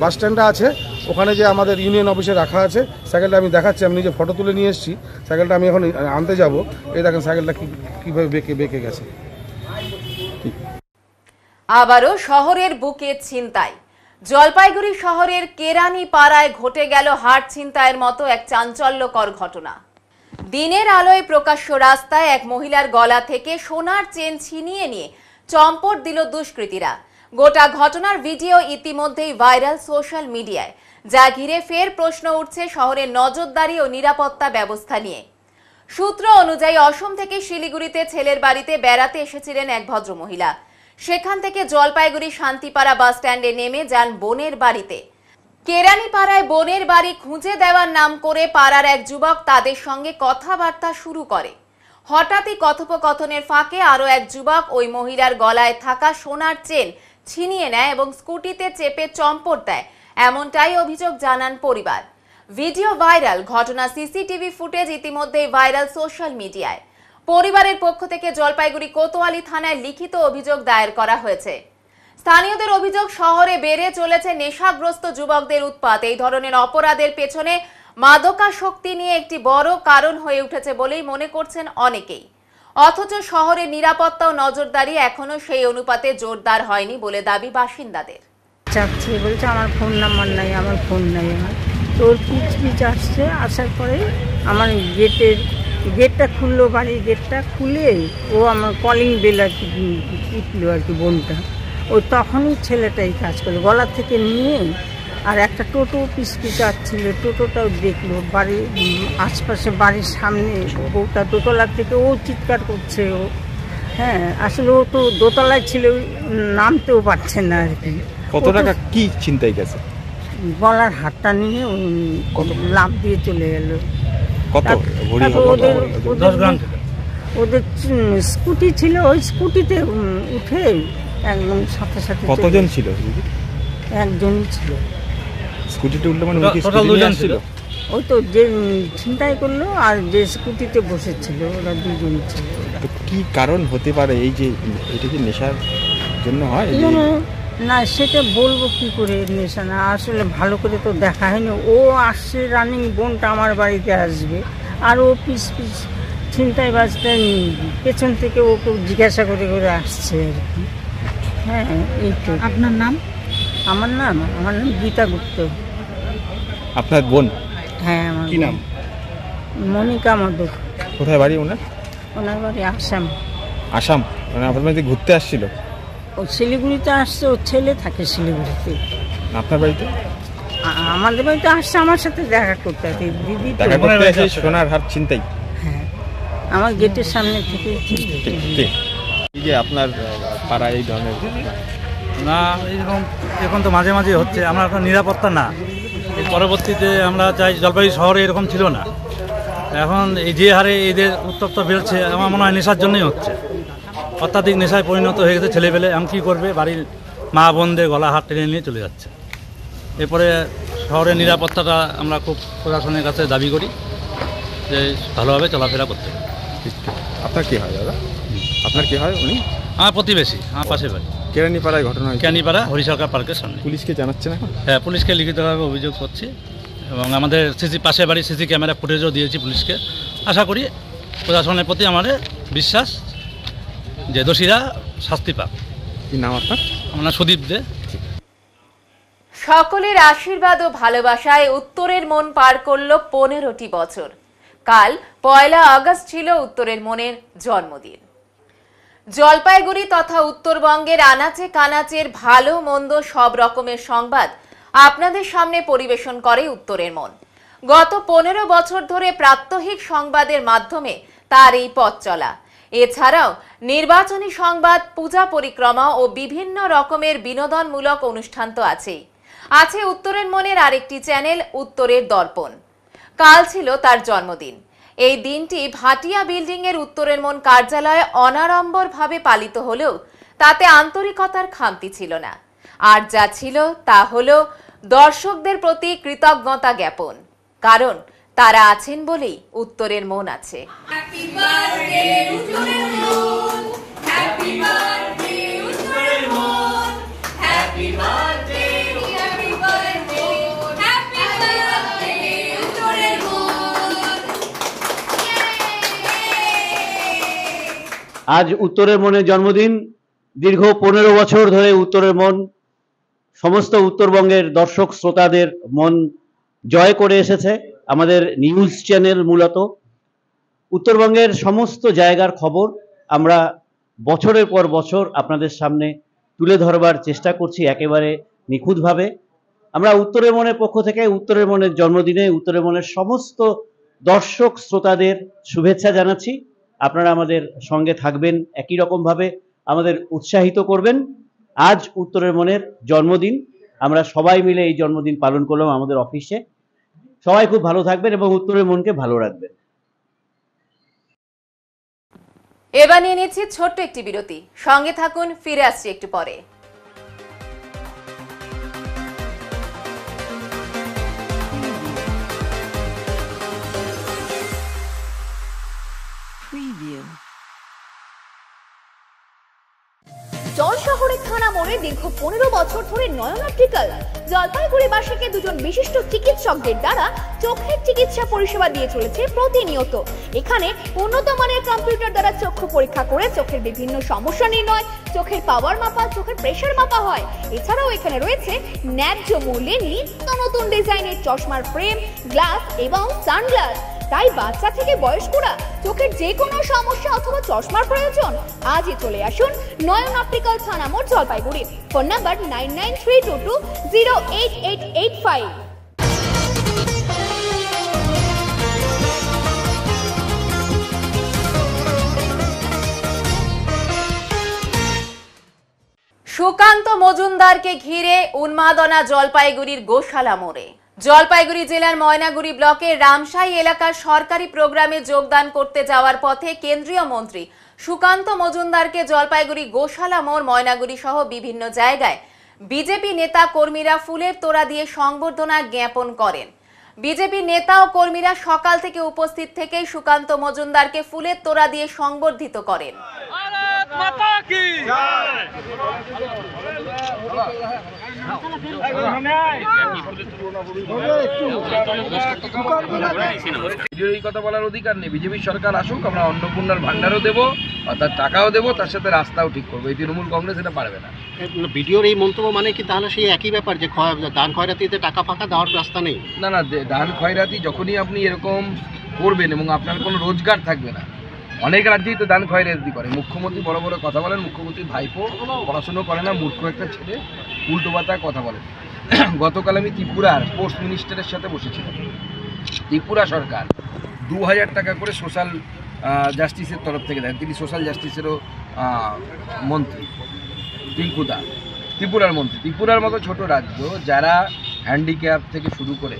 বাস স্ট্যান্ডটা আছে ওখানে যে আমাদের ইউনিয়ন অফিসে রাখা আছে। সাইকেলটা আমি দেখাচ্ছি, আমি নিজে ফটো তুলে নিয়ে এসেছি। সাইকেলটা আমি এখন আনতে যাব, এই দেখেন সাইকেলটা কীভাবে বেঁকে গেছে। আবারও শহরের বুকে ছিনতাই। জলপাইগুড়ি শহরের কেরানি পাড়ায় ঘটে গেল হাট ছিনতাইয়ের মতো এক চাঞ্চল্যকর ঘটনা। দিনের আলোয় প্রকাশ্য রাস্তায় এক মহিলার গলা থেকে সোনার চেন ছিনিয়ে নিয়ে চম্পট দিল দুষ্কৃতীরা। গোটা ঘটনার ভিডিও ইতিমধ্যেই ভাইরাল সোশ্যাল মিডিয়ায়, যা ঘিরে ফের প্রশ্ন উঠছে শহরের নজরদারি ও নিরাপত্তা ব্যবস্থা নিয়ে। সূত্র অনুযায়ী অসম থেকে শিলিগুড়িতে ছেলের বাড়িতে বেড়াতে এসেছিলেন এক ভদ্রমহিলা। সেখান থেকে জলপাইগুড়ি শান্তিপাড়া বাস স্ট্যান্ডে নেমে যান বোনের বাড়িতে। কেরানিপাড়ায় বোনের বাড়ি খুঁজে দেওয়ার নাম করে পাড়ার এক যুবক তাদের সঙ্গে কথাবার্তা শুরু করে। হঠাৎই কথোপকথনের ফাঁকে আরও এক যুবক ওই মহিলার গলায় থাকা সোনার চেন ছিনিয়ে নেয় এবং স্কুটিতে চেপে চম্পট দেয়, এমনটাই অভিযোগ জানান পরিবার। ভিডিও ভাইরাল, ঘটনা সিসিটিভি ফুটেজ ইতিমধ্যেই ভাইরাল সোশ্যাল মিডিয়ায়। পরিবারের পক্ষ থেকে জলপাইগুড়ি কোতোয়ালি থানায় লিখিত অভিযোগ দায়ের করা হয়েছে। স্থানীয়দের অভিযোগ, শহরে বেড়ে চলেছে নেশাগ্রস্ত যুবকদের উৎপাত। এই ধরনের অপরাধের পেছনে মাদকাসক্তি নিয়ে একটি বড় কারণ হয়ে উঠেছে বলেই মনে করছেন অনেকেই। অথচ শহরের নিরাপত্তা ও নজরদারি এখনো সেই অনুপাতে জোরদার হয়নি বলে দাবি বাসিন্দাদের। চাচ্ছে, বলছে আমার ফোন নাম্বার নাই, আমার ফোন নাই। আমার তোর পিছ আসছে, আসার পরে আমার গেটটা খুললো, বাড়ির গেটটা খুলে ও আমার কলিং বেল আর কি টিপলো আর কি বোনটা। ও তখনই ছেলেটাই কাজ করলো, গলা থেকে নিয়ে আর একটা টোটো পিছ আসছিল, টোটোটাও দেখলো। বাড়ির আশপাশে বাড়ির সামনে বউটা দোতলার থেকে ও চিৎকার করছে। ও হ্যাঁ, আসলে ও তো দোতলায় ছিল, নামতেও পারছে না আর কি। কত টাকা কি ছিনতাই গেছে? গলার হাতটা নিয়ে লাফ দিয়ে চলে গেল। ওদের স্কুটি ছিল, ওই স্কুটিতে উঠে একদম সাথে সাথে। কতজন ছিল? একজনই ছিল। স্কুটিতে উঠলো মানে টোটাল দুজন ছিল? ওই তো যে ছিনতাই করলো আর যে স্কুটিতে বসেছিল ওরা দুজন ছিল। কি কারণ হতে পারে? এই যে এটা কি নেশার জন্য হয় না, সেটা বলবো কি করে। নেশা না, আসলে ভালো করে তো দেখা হয়নি। ও আসছে রানিং, বোনটা আমার বাড়িতে আসবে, আর ও পিস ছিনতাই বাজতে পেছন থেকে ওকে জিজ্ঞাসা করে করে আসছে আর কি। হ্যাঁ, এই তো। আপনার নাম? আমার নাম গীতা গুপ্ত। আপনার বোন? হ্যাঁ, আমার কি নাম? মনিকা মাদক। কোথায় বাড়ি ওনার? ওনার বাড়ি আসাম। আসাম? মানে আপনার বাড়িতে ঘুরতে আসছিল? ও শিলিগুড়িতে আসছে, ওর ছেলে থাকে শিলিগুড়িতে। আপনার বাড়িতে? আমাদের বাড়িতে আসছে আমার সাথে দেখা করতে। দিদি দেখা করতে আসে, সোনার হার ছিনতাই? হ্যাঁ। আমার গেটের সামনে থেকে এই যে আপনার পাড়ায় এই ধরনের না, এইরকম এখন তো মাঝে মাঝে হচ্ছে, আমরা তো নিরাপত্তা না। এর পরবর্তীতে আমরা চাই, জলপাইগুড়ি শহরে এরকম ছিল না, এখন এই যে হারে এদের উত্তপ্ত বেড়েছে আমার মনে হয় নেশার জন্যই হচ্ছে। অত্যাধিক নেশায় পরিণত হয়ে গেছে ছেলেপেলে, এখন কী করবে, বাড়ির মা বোনদের গলা হাত টেনে নিয়ে চলে যাচ্ছে। এরপরে শহরের নিরাপত্তাটা আমরা খুব প্রশাসনের কাছে দাবি করি যে ভালোভাবে চলাফেরা করতে। আপনার কি হয় দাদা? আপনার কি হয়? উনি আমার প্রতিবেশী, আমার পাশের বাড়ি। কেরানিপাড়ায় ঘটনা হয়েছে। কেরানিপাড়া হরিসরকার পার্কের সামনে। পুলিশকে জানাচ্ছেন এখন? হ্যাঁ, পুলিশকে লিখিতভাবে অভিযোগ করছি এবং আমাদের পাশের বাড়ির সিসি ক্যামেরা ফুটেজও দিয়েছি পুলিশকে। আশা করি প্রশাসনের প্রতি আমাদের বিশ্বাস যে দোষীরা শাস্তি পাক। কি নাম আপনার? আমার নাম সুদীপ দে। সকলের আশীর্বাদ ও ভালোবাসায় উত্তরের মন পার করল 15টি বছর। কাল 1 আগস্ট ছিল উত্তরের মনের জন্মদিন। জলপাইগুড়ি তথা উত্তরবঙ্গের আনাচে কানাচের ভালো মন্দ সব রকমের সংবাদ আপনাদের সামনে পরিবেশন করে উত্তরের মন। গত 15 বছর ধরে প্রাত্যহিক সংবাদের মাধ্যমে তার এই পথ চলা। এছাড়াও নির্বাচনী সংবাদ, পূজা পরিক্রমা ও বিভিন্ন রকমের বিনোদনমূলক অনুষ্ঠান তো আছেই। আছে উত্তরের মনের আরেকটি চ্যানেল উত্তরের দর্পণ। কাল ছিল তার জন্মদিন। এই দিনটি ভাটিয়া বিল্ডিং এর উত্তরের মন কার্যালয়ে অনাড়ম্বরভাবে পালিত হলেও তাতে আন্তরিকতার খামতি ছিল না। আর যা ছিল তা হলো দর্শকদের প্রতি কৃতজ্ঞতা জ্ঞাপন, কারণ তারা আছেন বলেই উত্তরের মন আছে। আজ উত্তরের মনের জন্মদিন। দীর্ঘ 15 বছর ধরে উত্তরের মন সমস্ত উত্তরবঙ্গের দর্শক শ্রোতাদের মন জয় করে এসেছে। আমাদের নিউজ চ্যানেল মূলত উত্তরবঙ্গের সমস্ত জায়গার খবর আমরা বছরের পর বছর আপনাদের সামনে তুলে ধরবার চেষ্টা করছি একেবারে নিখুঁতভাবে। আমরা উত্তরের মনের পক্ষ থেকে উত্তরের মনের জন্মদিনে উত্তরের মনের সমস্ত দর্শক শ্রোতাদের শুভেচ্ছা জানাচ্ছি। আপনারা আমাদের সঙ্গে থাকবেন, একই রকমভাবে আমাদের উৎসাহিত করবেন। আজ উত্তরের মনের জন্মদিন, আমরা সবাই মিলে এই জন্মদিন পালন করলাম আমাদের অফিসে। সবাই খুব ভালো থাকবেন এবং উত্তরের মনকে ভালো রাখবেন। এবার নিয়ে নিচ্ছি ছোট্ট একটি বিরতি, সঙ্গে থাকুন, ফিরে আসছি একটু পরে। জলশহরের থানা মোড়ে দীর্ঘ 15 বছর ধরে নয়ন অপটিক্যাল জলপাইগুড়িবাসীকে দুজন বিশিষ্ট চিকিৎসকদের দ্বারা চোখের চিকিৎসা পরিষেবা দিয়ে চলেছে প্রতিনিয়ত। এখানে উন্নত মানের কম্পিউটার দ্বারা চক্ষু পরীক্ষা করে চোখের বিভিন্ন সমস্যা নির্ণয়, চোখের পাওয়ার মাপা, চোখের প্রেশার মাপা হয়। এছাড়াও এখানে রয়েছে ন্যায্য মূল্যে নিত্য নতুন ডিজাইনের চশমার ফ্রেম, গ্লাস এবং সানগ্লাস। তাই বাচ্চা থেকে বয়স্করা চোখের যে কোনো সমস্যা অথবা চশমার প্রয়োজন আজই চলে আসুন নয়ন অপটিক্যাল থানা মোড় জলপাইগুড়ি। Phone number 9932208885। সুকান্ত মজুমদারকে ঘিরে উন্মাদনা জলপাইগুড়ির গোশালা মোড়ে। জলপাইগুড়ি জেলার ময়নাগুড়ি ব্লকের রামশাহী এলাকার সরকারি প্রোগ্রামে যোগদান করতে যাওয়ার পথে কেন্দ্রীয় মন্ত্রী সুকান্ত মজুমদারকে জলপাইগুড়ি গোশালা মোড়, ময়নাগুড়ি সহ বিভিন্ন জায়গায় বিজেপি নেতা কর্মীরা ফুলের তোড়া দিয়ে সংবর্ধনা জ্ঞাপন করেন। বিজেপি নেতা ও কর্মীরা সকাল থেকে উপস্থিত থেকেই সুকান্ত মজুমদারকে ফুলের তোড়া দিয়ে সংবর্ধিত করেন। এই কথা বলার অধিকার নেই। বিজেপি সরকার আসুক, আমরা অন্নপূর্ণার ভান্ডারও দেবো, অর্থাৎ টাকাও দেবো, তার সাথে রাস্তাও ঠিক করবো। এই তৃণমূল কংগ্রেস এটা পারবে না। ভিডিওর এই মন্তব্য মানে কি তাহলে সেই একই ব্যাপার যে দান খয়রাতিতে টাকা ফাঁকা দেওয়ার রাস্তা নেই? না না, দান খয়রাতি যখনই আপনি এরকম করবেন এবং আপনার কোনো রোজগার থাকবে না। অনেক রাজ্যেই তো দান খয়রাতি করে। মুখ্যমন্ত্রী বড় বড় কথা বলেন, মুখ্যমন্ত্রী ভাইপো পড়াশুনো করে না, মূর্খ একটা ছেলে, উল্টো পাতায় কথা বলেন। গতকাল আমি ত্রিপুরার পোস্ট মিনিস্টারের সাথে বসেছিলাম। ত্রিপুরা সরকার 2000 টাকা করে সোশ্যাল জাস্টিসের তরফ থেকে দেন, তিনি সোশ্যাল জাস্টিসেরও মন্ত্রী। টিঙ্কুদা ত্রিপুরার মন্ত্রী। ত্রিপুরার মতো ছোট রাজ্য যারা হ্যান্ডিক্যাপ থেকে শুরু করে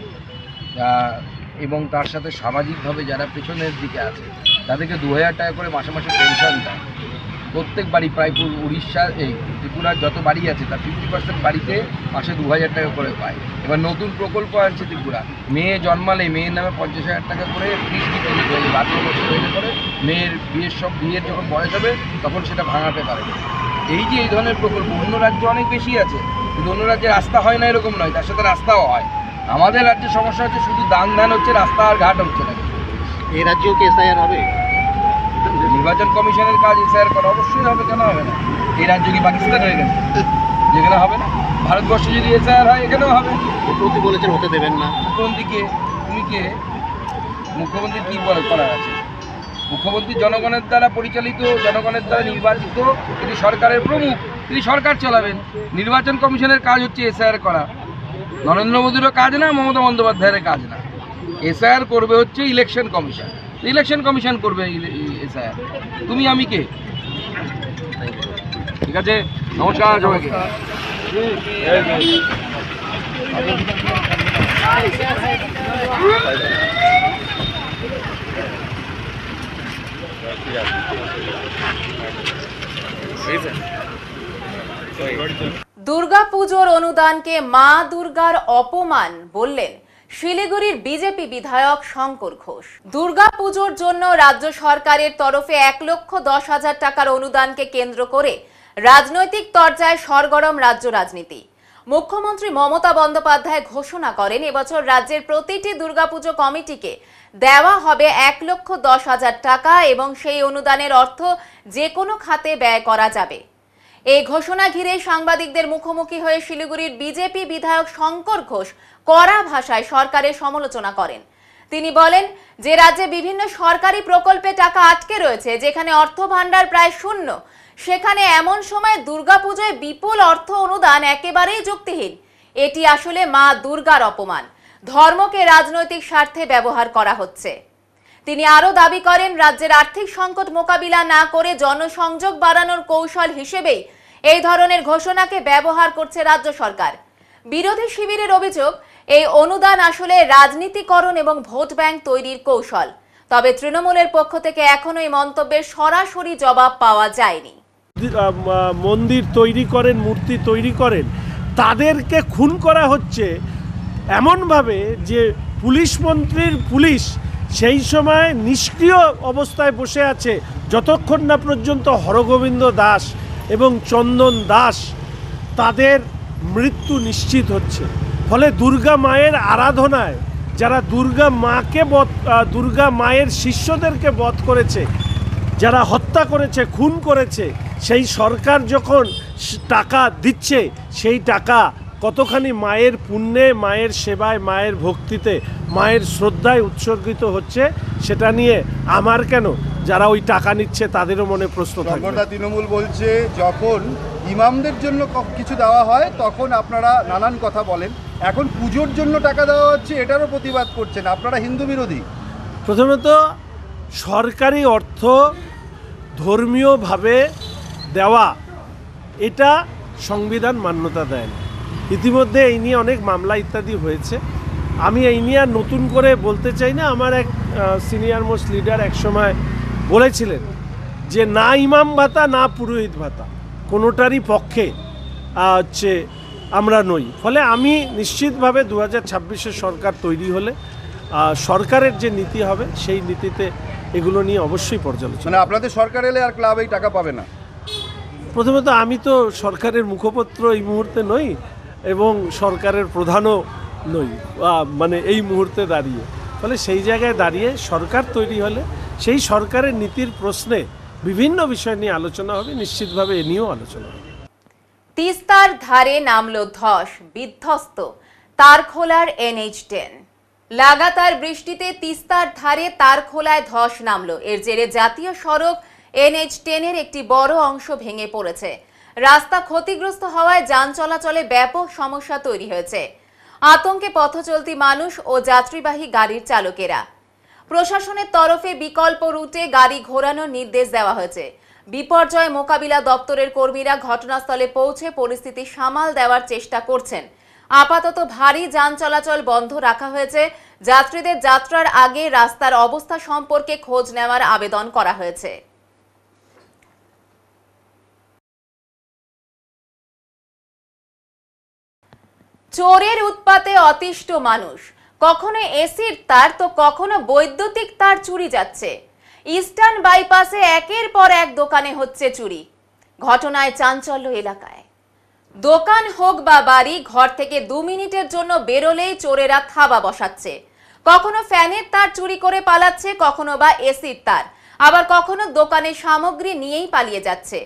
এবং তার সাথে সামাজিকভাবে যারা পেছনের দিকে আছে তাদেরকে 2000 টাকা করে মাসে মাসে পেনশন দেয়। প্রত্যেক বাড়ি প্রায় উড়িষ্যা এই ত্রিপুরার যত বাড়ি আছে তার 50% বাড়িতে মাসে 2000 টাকা করে পায়। এবার নতুন প্রকল্প আনছে ত্রিপুরা, মেয়ে জন্মালে মেয়ের নামে 50,000 টাকা করে ফিস দিতে হবে। 12 বছর হয়ে পরে মেয়ের বিয়ের যখন বয়স হবে তখন সেটা ভাঙাতে পারে। এই যে এই ধরনের প্রকল্প অন্য রাজ্যে অনেক বেশি আছে, কিন্তু অন্য রাজ্যে রাস্তা হয় না এরকম নয়, তার সাথে রাস্তাও হয়। আমাদের রাজ্যে সমস্যা হচ্ছে শুধু দান হচ্ছে, রাস্তা আর ঘাট হচ্ছে না। এই রাজ্যেও কি এসআইআর হবে? নির্বাচন কমিশনের কাজ এসআইআর করা অবশ্যই হবে, কেন হবে না? এই রাজ্য কি পাকিস্তান হয়ে গেছে যেখানে হবে না? ভারতবর্ষে যদি এসআইআর হয় এখানেও হবে। মুখ্যমন্ত্রী বলেছেন হতে দেবেন না। মুখ্যমন্ত্রীকে তুমি কে? মুখ্যমন্ত্রী কী করার আছে? মুখ্যমন্ত্রী জনগণের দ্বারা পরিচালিত, জনগণের দ্বারা নির্বাচিত, তিনি সরকারের প্রমুখ, তিনি সরকার চালাবেন। নির্বাচন কমিশনের কাজ হচ্ছে এসআইআর করা। নরেন্দ্র মোদীরও কাজ না, মমতা বন্দ্যোপাধ্যায়ের কাজ না। এসআইআর করবে হচ্ছে ইলেকশন কমিশন, ইলেকশন কমিশন করবে এসআইআর। তুমি আমি কে? ঠিক আছে, নমস্কার সবাইকে। দুর্গাপুজোর অনুদানকে মা দুর্গার অপমান বললেন শিলিগুড়ির বিজেপি বিধায়ক শঙ্কর ঘোষ। দুর্গাপুজোর জন্য রাজ্য সরকারের তরফে 1,10,000 টাকার অনুদানকে কেন্দ্র করে রাজনৈতিক তরজায় সরগরম রাজ্য রাজনীতি। মুখ্যমন্ত্রী মমতা বন্দ্যোপাধ্যায় ঘোষণা করেন এবছর রাজ্যের প্রতিটি দুর্গাপুজো কমিটিকে দেওয়া হবে 1,10,000 টাকা এবং সেই অনুদানের অর্থ যে কোনো খাতে ব্যয় করা যাবে। এই ঘোষণা ঘিরে সাংবাদিকদের মুখোমুখি হয়ে শিলিগুড়ির বিজেপি বিধায়ক শঙ্কর ঘোষ কড়া ভাষায় সরকারের সমালোচনা করেন। তিনি বলেন যে রাজ্যে বিভিন্ন সরকারি প্রকল্পে টাকা আটকে রয়েছে, যেখানে অর্থ ভাণ্ডার প্রায় শূন্য, সেখানে এমন সময় দুর্গাপুজোয় বিপুল অর্থ অনুদান একেবারেই যুক্তিহীন। এটি আসলে মা দুর্গার অপমান, ধর্মকে রাজনৈতিক স্বার্থে ব্যবহার করা হচ্ছে। তিনি আরো দাবি করেন রাজ্যের আর্থিক সংকট মোকাবিলা না করে জনসংযোগ বাড়ানোর কৌশল হিসেবেই এই ধরনের ঘোষণাকে ব্যবহার করছে রাজ্য সরকার। বিরোধী শিবিরের অভিযোগ এই অনুদান আসলে রাজনীতিকরণ এবং ভোট ব্যাংক তৈরির কৌশল। তবে তৃণমূলের পক্ষ থেকে এখনো এই মন্তব্যের সরাসরি জবাব পাওয়া যায়নি। মন্দির তৈরি করেন, মূর্তি তৈরি করেন, তাদেরকে খুন করা হচ্ছে এমনভাবে যে পুলিশ মন্ত্রীর পুলিশ সেই সময় নিষ্ক্রিয় অবস্থায় বসে আছে যতক্ষণ না পর্যন্ত হরগোবিন্দ দাস এবং চন্দন দাস তাদের মৃত্যু নিশ্চিত হচ্ছে। ফলে দুর্গা মায়ের আরাধনায় যারা দুর্গা মায়ের শিষ্যদেরকে বধ করেছে, যারা হত্যা করেছে, খুন করেছে, সেই সরকার যখন টাকা দিচ্ছে সেই টাকা কতখানি মায়ের পুণ্যে, মায়ের সেবায়, মায়ের ভক্তিতে, মায়ের শ্রদ্ধায় উৎসর্গিত হচ্ছে সেটা নিয়ে আমার কেন, যারা ওই টাকা নিচ্ছে তাদেরও মনে প্রশ্ন থাকবে। তৃণমূল বলছে যখন ইমামদের জন্য কিছু দেওয়া হয় তখন আপনারা নানান কথা বলেন, এখন পুজোর জন্য টাকা দেওয়া হচ্ছে এটারও প্রতিবাদ করছেন, আপনারা হিন্দু বিরোধী। প্রথমত সরকারি অর্থ ধর্মীয়ভাবে দেওয়া এটা সংবিধান মান্যতা দেয় না। ইতিমধ্যে এই নিয়ে অনেক মামলা ইত্যাদি হয়েছে, আমি এই নিয়ে আর নতুন করে বলতে চাই না। আমার এক সিনিয়র মোস্ট লিডার একসময় বলেছিলেন যে না ইমাম ভাতা না পুরোহিত ভাতা, কোনোটারই পক্ষে আমরা নই। ফলে আমি নিশ্চিতভাবে 2026-এর সরকার তৈরি হলে সরকারের যে নীতি হবে সেই নীতিতে এগুলো নিয়ে অবশ্যই পর্যালোচনা। মানে আপনাদের সরকার এলে আর ক্লাব এই টাকা পাবে না? প্রথমত আমি তো সরকারের মুখপত্র এই মুহূর্তে নই এবং সরকারের প্রধানও নই মানে এই মুহূর্তে দাঁড়িয়ে। ফলে সেই জায়গায় দাঁড়িয়ে সরকার তৈরি হলে সেই সরকারের নীতির প্রশ্নে বিভিন্ন বিষয় নিয়ে আলোচনা হবে, নিশ্চিতভাবে এ নিয়েও আলোচনা হবে। তিস্তার ধারে নামলো ধস, বিধ্বস্ত তারখোলার NH10। লাগাতার বৃষ্টিতে তিস্তার ধারে তারখোলায় ধস নামলো। এর জেরে জাতীয় সড়ক NH10-এর একটি বড় অংশ ভেঙে পড়েছে। রাস্তা ক্ষতিগ্রস্ত হওয়ায় যান চলাচলে ব্যাপক সমস্যা তৈরি হয়েছে। আতঙ্কে পথচলতি মানুষ ও যাত্রীবাহী গাড়ির চালকেরা। প্রশাসনের তরফে বিকল্প রুটে গাড়ি ঘোরানোর নির্দেশ দেওয়া হয়েছে। বিপর্যয় মোকাবিলা দপ্তরের কর্মীরা ঘটনাস্থলে পৌঁছে পরিস্থিতি সামাল দেওয়ার চেষ্টা করছেন। আপাতত ভারী যান চলাচল বন্ধ রাখা হয়েছে। যাত্রীদের যাত্রার আগে রাস্তার অবস্থা সম্পর্কে খোঁজ নেওয়ার আবেদন করা হয়েছে। চোরের উৎপাতে অতিষ্ঠ মানুষ, কখনো এসির তার তো কখনো বৈদ্যুতিক তার চুরি যাচ্ছে। ইস্টার্ন বাইপাসে একের পর এক দোকানে হচ্ছে চুরি। ঘটনায় চাঞ্চল্য এলাকায়। দোকান হোক বা বাড়ি, ঘর থেকে 2 মিনিটের জন্য বেরোলেই চোরেরা থাবা বসাচ্ছে। কখনো ফ্যানের তার চুরি করে পালাচ্ছে, কখনো বা এসির তার, আবার কখনো দোকানের সামগ্রী নিয়েই পালিয়ে যাচ্ছে।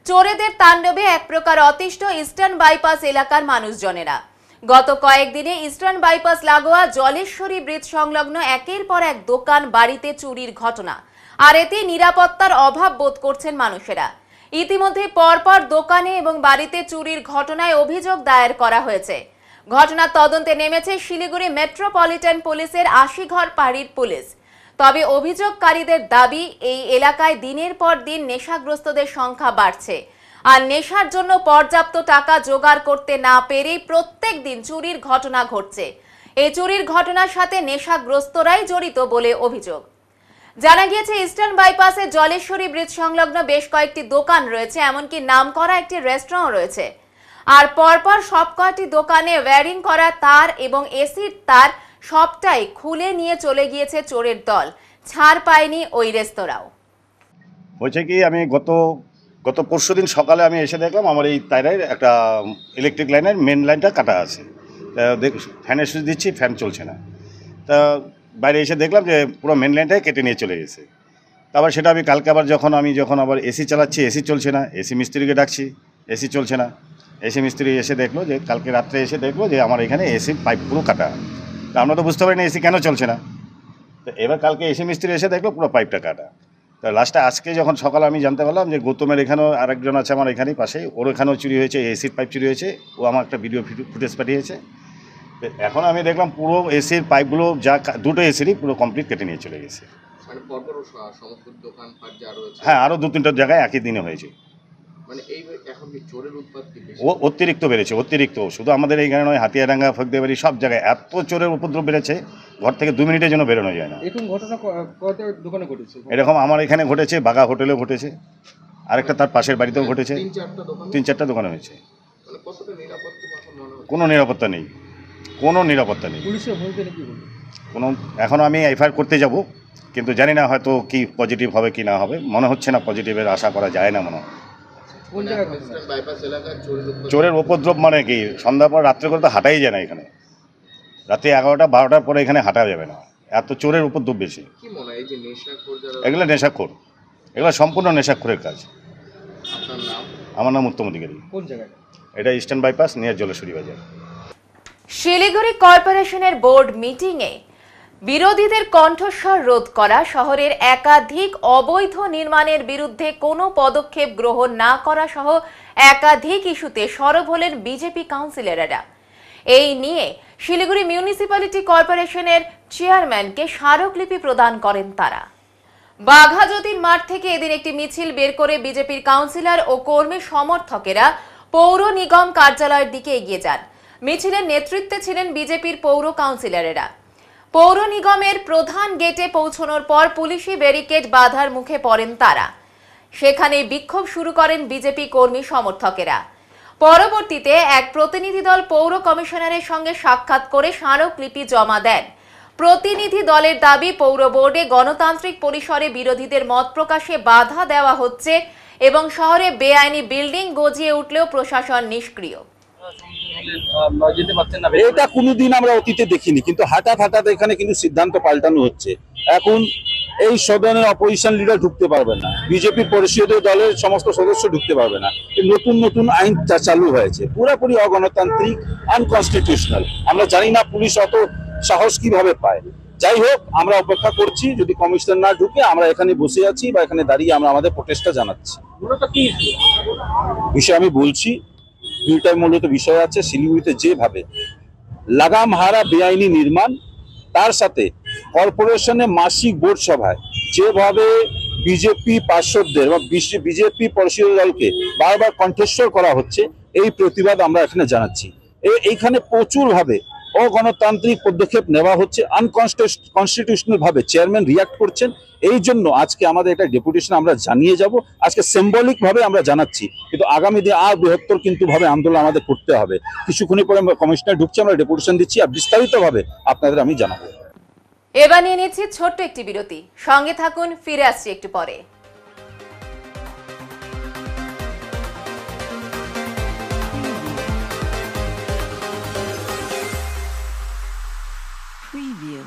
চোরেদের তাণ্ডবে এক প্রকার অতিষ্ঠ ইস্টার্ন বাইপাস এলাকার মানুষজনেরা। গত কয়েকদিনে ইস্টার্ন বাইপাস লাগোয়া জলেশ্বরী ব্রিজ সংলগ্ন একের পর এক দোকান বাড়িতে চুরির ঘটনা, আর এতে নিরাপত্তার অভাব বোধ করছেন মানুষেরা। ইতিমধ্যে পরপর দোকানে এবং বাড়িতে চুরির ঘটনায় অভিযোগ দায়ের করা হয়েছে। ঘটনার তদন্তে নেমেছে শিলিগুড়ি মেট্রোপলিটন পুলিশের 80 ঘর পাড়ির পুলিশ। তবে অভিযোগকারীদের দাবি, এই এলাকায় দিনের পর দিন নেশাগ্রস্তদের সংখ্যা বাড়ছে, আর নেশার জন্য পর্যাপ্ত টাকা জোগাড় করতে না পেরেই প্রত্যেক দিন চুরির ঘটনা ঘটছে। এই চুরির ঘটনার সাথে নেশাগ্রস্তরাই জড়িত বলে অভিযোগ। জানা গিয়েছে ইস্টার্ন বাইপাসে জলেশ্বরী ব্রিজ সংলগ্ন বেশ কয়েকটি দোকান রয়েছে, এমনকি নামকরা একটি রেস্টুরেন্ট রয়েছে। আর পরপর সবকটি দোকানে ওয়্যারিং করা তার এবং এসির তার সবটাই খুলে নিয়ে চলে গিয়েছে চোরের দল। ছাড় পায়নি ওই রেস্তোরাঁও। হয়েছে কি, আমি গত পরশু দিন সকালে আমি এসে দেখলাম আমার এই তারের একটা ইলেকট্রিক লাইনের মেন লাইনটা কাটা আছে। ফ্যানের সুইচ দিচ্ছি, ফ্যান চলছে না। তা বাইরে এসে দেখলাম যে পুরো মেন লাইনটাই কেটে নিয়ে চলে গেছে। তারপর সেটা আমি কালকে আবার যখন আবার এসি চালাচ্ছি, এসি চলছে না, এসি মিস্ত্রিকে ডাকছি, এসি চলছে না। এসি মিস্ত্রি এসে দেখলো যে কালকে রাত্রে এসে দেখলো যে আমার এখানে এসি পাইপ পুরো কাটা। তা আমরা তো বুঝতে পারি না এসি কেন চলছে না। তো এবার কালকে এসি মিস্ত্রি এসে দেখলো পুরো পাইপটা কাটা। তো লাস্টে আজকে যখন সকালে আমি জানতে পারলাম যে গৌতমের এখানেও আরেকজন আছে আমার এখানেই পাশেই, ওর এখানেও চুরি হয়েছে, এসির পাইপ চুরি হয়েছে। ও আমার একটা ভিডিও ফুটেজ পাঠিয়েছে। এখন আমি দেখলাম পুরো এসির পাইপগুলো যা দুটো এসিরই পুরো কমপ্লিট কেটে নিয়ে চলে গেছে। হ্যাঁ, আরও 2-3টা জায়গায় একই দিনে হয়েছে। ও অতিরিক্ত বেড়েছে, অতিরিক্ত। শুধু আমাদের এই গাড়ি নয়, হাতিয়াডাঙ্গা, ফকদেবাড়ি সব জায়গায় এত চোরের উপদ্রব বেড়েছে, ঘর থেকে 2 মিনিটের জন্য বেরোনো যায় না। এরকম ঘটনা কয়টা দোকানে ঘটেছে? এরকম আমার এখানে ঘটেছে, বাগা হোটেলেও ঘটেছে, আরেকটা তার পাশের বাড়িতেও ঘটেছে। 3-4টা দোকানে হয়েছে। কোনো নিরাপত্তা নেই, কোনো নিরাপত্তা নেই। কোনো এখনও আমি এফআইআর করতে যাব, কিন্তু জানি না হয়তো কি পজিটিভ হবে কি না হবে। মনে হচ্ছে না, পজিটিভের আশা করা যায় না মনে হয়। চোরের উপদ্রব মানে কি, সন্ধ্যার পর রাত্রে করে তো হাঁটাই যায় না এখানে। রাতে 11টা-12টার পরে এখানে হাঁটা যাবে না, এত চোরের উপদ্রব বেশি। এগুলো নেশাখোর, এগুলো সম্পূর্ণ নেশাখোরের কাজ। আমার নাম উত্তম অধিকারী। এটা ইস্টার্ন বাইপাস নিয়ার জলেশ্বরী বাজার। শিলিগুড়ি কর্পোরেশনের বোর্ড মিটিংয়ে বিরোধীদের কণ্ঠস্বর রোধ করা, শহরের একাধিক অবৈধ নির্মাণের বিরুদ্ধে কোনো পদক্ষেপ গ্রহণ না করা সহ একাধিক ইস্যুতে সরব হলেন বিজেপি কাউন্সিলররা। এই নিয়ে শিলিগুড়ি মিউনিসিপ্যালিটি কর্পোরেশনের চেয়ারম্যানকে স্মারকলিপি প্রদান করেন তারা। বাঘাযতীন মাঠ থেকে এদিন একটি মিছিল বের করে বিজেপির কাউন্সিলর ও কর্মী সমর্থকেরা পৌর নিগম কার্যালয়ের দিকে এগিয়ে যান। মিছিলের নেতৃত্বে ছিলেন বিজেপির পৌর কাউন্সিলরেরা। পৌর নিগমের প্রধান গেটে পৌঁছানোর পর পুলিশি ব্যারিকেড বাধার মুখে পড়েন তারা। সেখানে বিক্ষোভ শুরু করেন বিজেপি কর্মী সমর্থকেরা। পরবর্তীতে এক প্রতিনিধি দল পৌর কমিশনারের সঙ্গে সাক্ষাৎ করে স্মারকলিপি জমা দেন। প্রতিনিধি দলের দাবি, পৌর বোর্ডে গণতান্ত্রিক পরিসরে বিরোধীদের মত প্রকাশে বাধা দেওয়া হচ্ছে এবং শহরে বেআইনি বিল্ডিং গজিয়ে উঠলেও প্রশাসন নিষ্ক্রিয়। এটা কোনোদিন আমরা অতীতে দেখিনি, কিন্তু হঠাৎ এখানে কিন্তু সিদ্ধান্ত পাল্টানো হচ্ছে। এখন এই সদনের অপোজিশন লিডার ঢুকতে পারবে না, বিজেপি পরিষদীয় দলের সমস্ত সদস্য ঢুকতে পারবে না। নতুন আইন চালু হয়েছে, পুরোপুরি অগণতান্ত্রিক, আনকনস্টিটিউশনাল। আমরা জানি না পুলিশ অত সাহস কিভাবে পায়। যাই হোক, আমরা অপেক্ষা করছি, যদি কমিশনার না ঢুকে আমরা এখানে বসে আছি বা এখানে দাঁড়িয়ে আমরা আমাদের প্রোটেস্টটা জানাচ্ছি। বিষয় আমি বলছি, দুইটাই মূলত বিষয় আছে। শিলিগুড়িতে যেভাবে লাগাম হারা বেআইনি নির্মাণ, তার সাথে কর্পোরেশনে মাসিক বোর্ড সভায় যেভাবে বিজেপি পার্ষদদের বা বিজেপি পরিষদ দলকে বারবার কণ্ঠস্বর করা হচ্ছে, এই প্রতিবাদ আমরা এখানে জানাচ্ছি। এইখানে প্রচুরভাবে অগণতান্ত্রিক পদক্ষেপ নেওয়া হচ্ছে, আনকনস্টিটিউশনাল ভাবে চেয়ারম্যান রিয়াক্ট করছেন। এই জন্য আজকে আমাদের একটা ডেপুটেশন আমরা জানিয়ে যাব, আজকে সিম্বলিক ভাবে আমরা জানাচ্ছি, কিন্তু আগামী দিনে আর বৃহত্তর কিন্তু ভাবে আন্দোলন আমাদের করতে হবে। কিছুক্ষণই পরে কমিশনার ঢুকছে, আমরা ডেপুটেশন দিচ্ছি, আর বিস্তারিত ভাবে আপনাদের আমি জানাবো। এবার নিয়ে নিচ্ছি ছোট্ট একটি বিরতি, সঙ্গে থাকুন, ফিরে আসছি একটু পরে। Preview.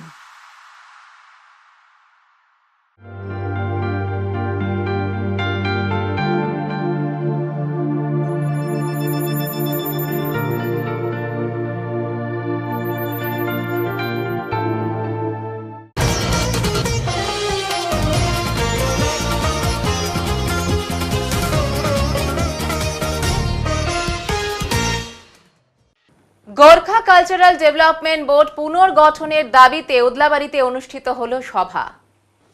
Gorkha cultural development board পুনর্গঠনের দাবিতে ওদলাবাড়িতে অনুষ্ঠিত হলো সভা।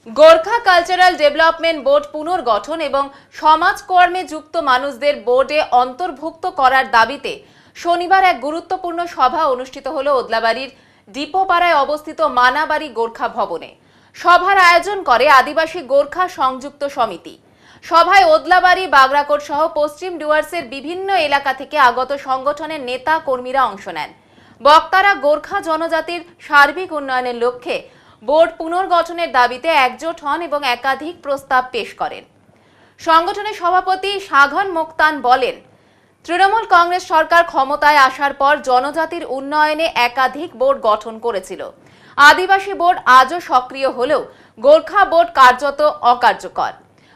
গোর্খা কালচারাল ডেভেলপমেন্ট বোর্ড পুনর্গঠন এবং সমাজকর্মে যুক্ত মানুষদের বোর্ডে অন্তর্ভুক্ত করার দাবিতে শনিবার এক গুরুত্বপূর্ণ সভা অনুষ্ঠিত হলো ওদলাবাড়ির ডিপোপাড়ায় অবস্থিত মানাবাড়ি গোর্খা ভবনে। সভার আয়োজন করে আদিবাসী গোর্খা সংযুক্ত সমিতি। সভায় ওদলাবাড়ি, বাগরাকোট সহ পশ্চিম ডুয়ার্সের বিভিন্ন এলাকা থেকে আগত সংগঠনের নেতা কর্মীরা অংশ নেন। বক্তারা গোর্খা জনজাতির সার্বিক উন্নয়নের লক্ষ্যে বোর্ড পুনর্গঠনের দাবিতে একজোট হন এবং একাধিক প্রস্তাব পেশ করেন। সংগঠনের সভাপতি সাঘন মোক্তান বলেন, তৃণমূল কংগ্রেস সরকার ক্ষমতায় আসার পর জনজাতির উন্নয়নে একাধিক বোর্ড গঠন করেছিল। আদিবাসী বোর্ড আজও সক্রিয় হলেও গোর্খা বোর্ড কার্যত অকার্যকর।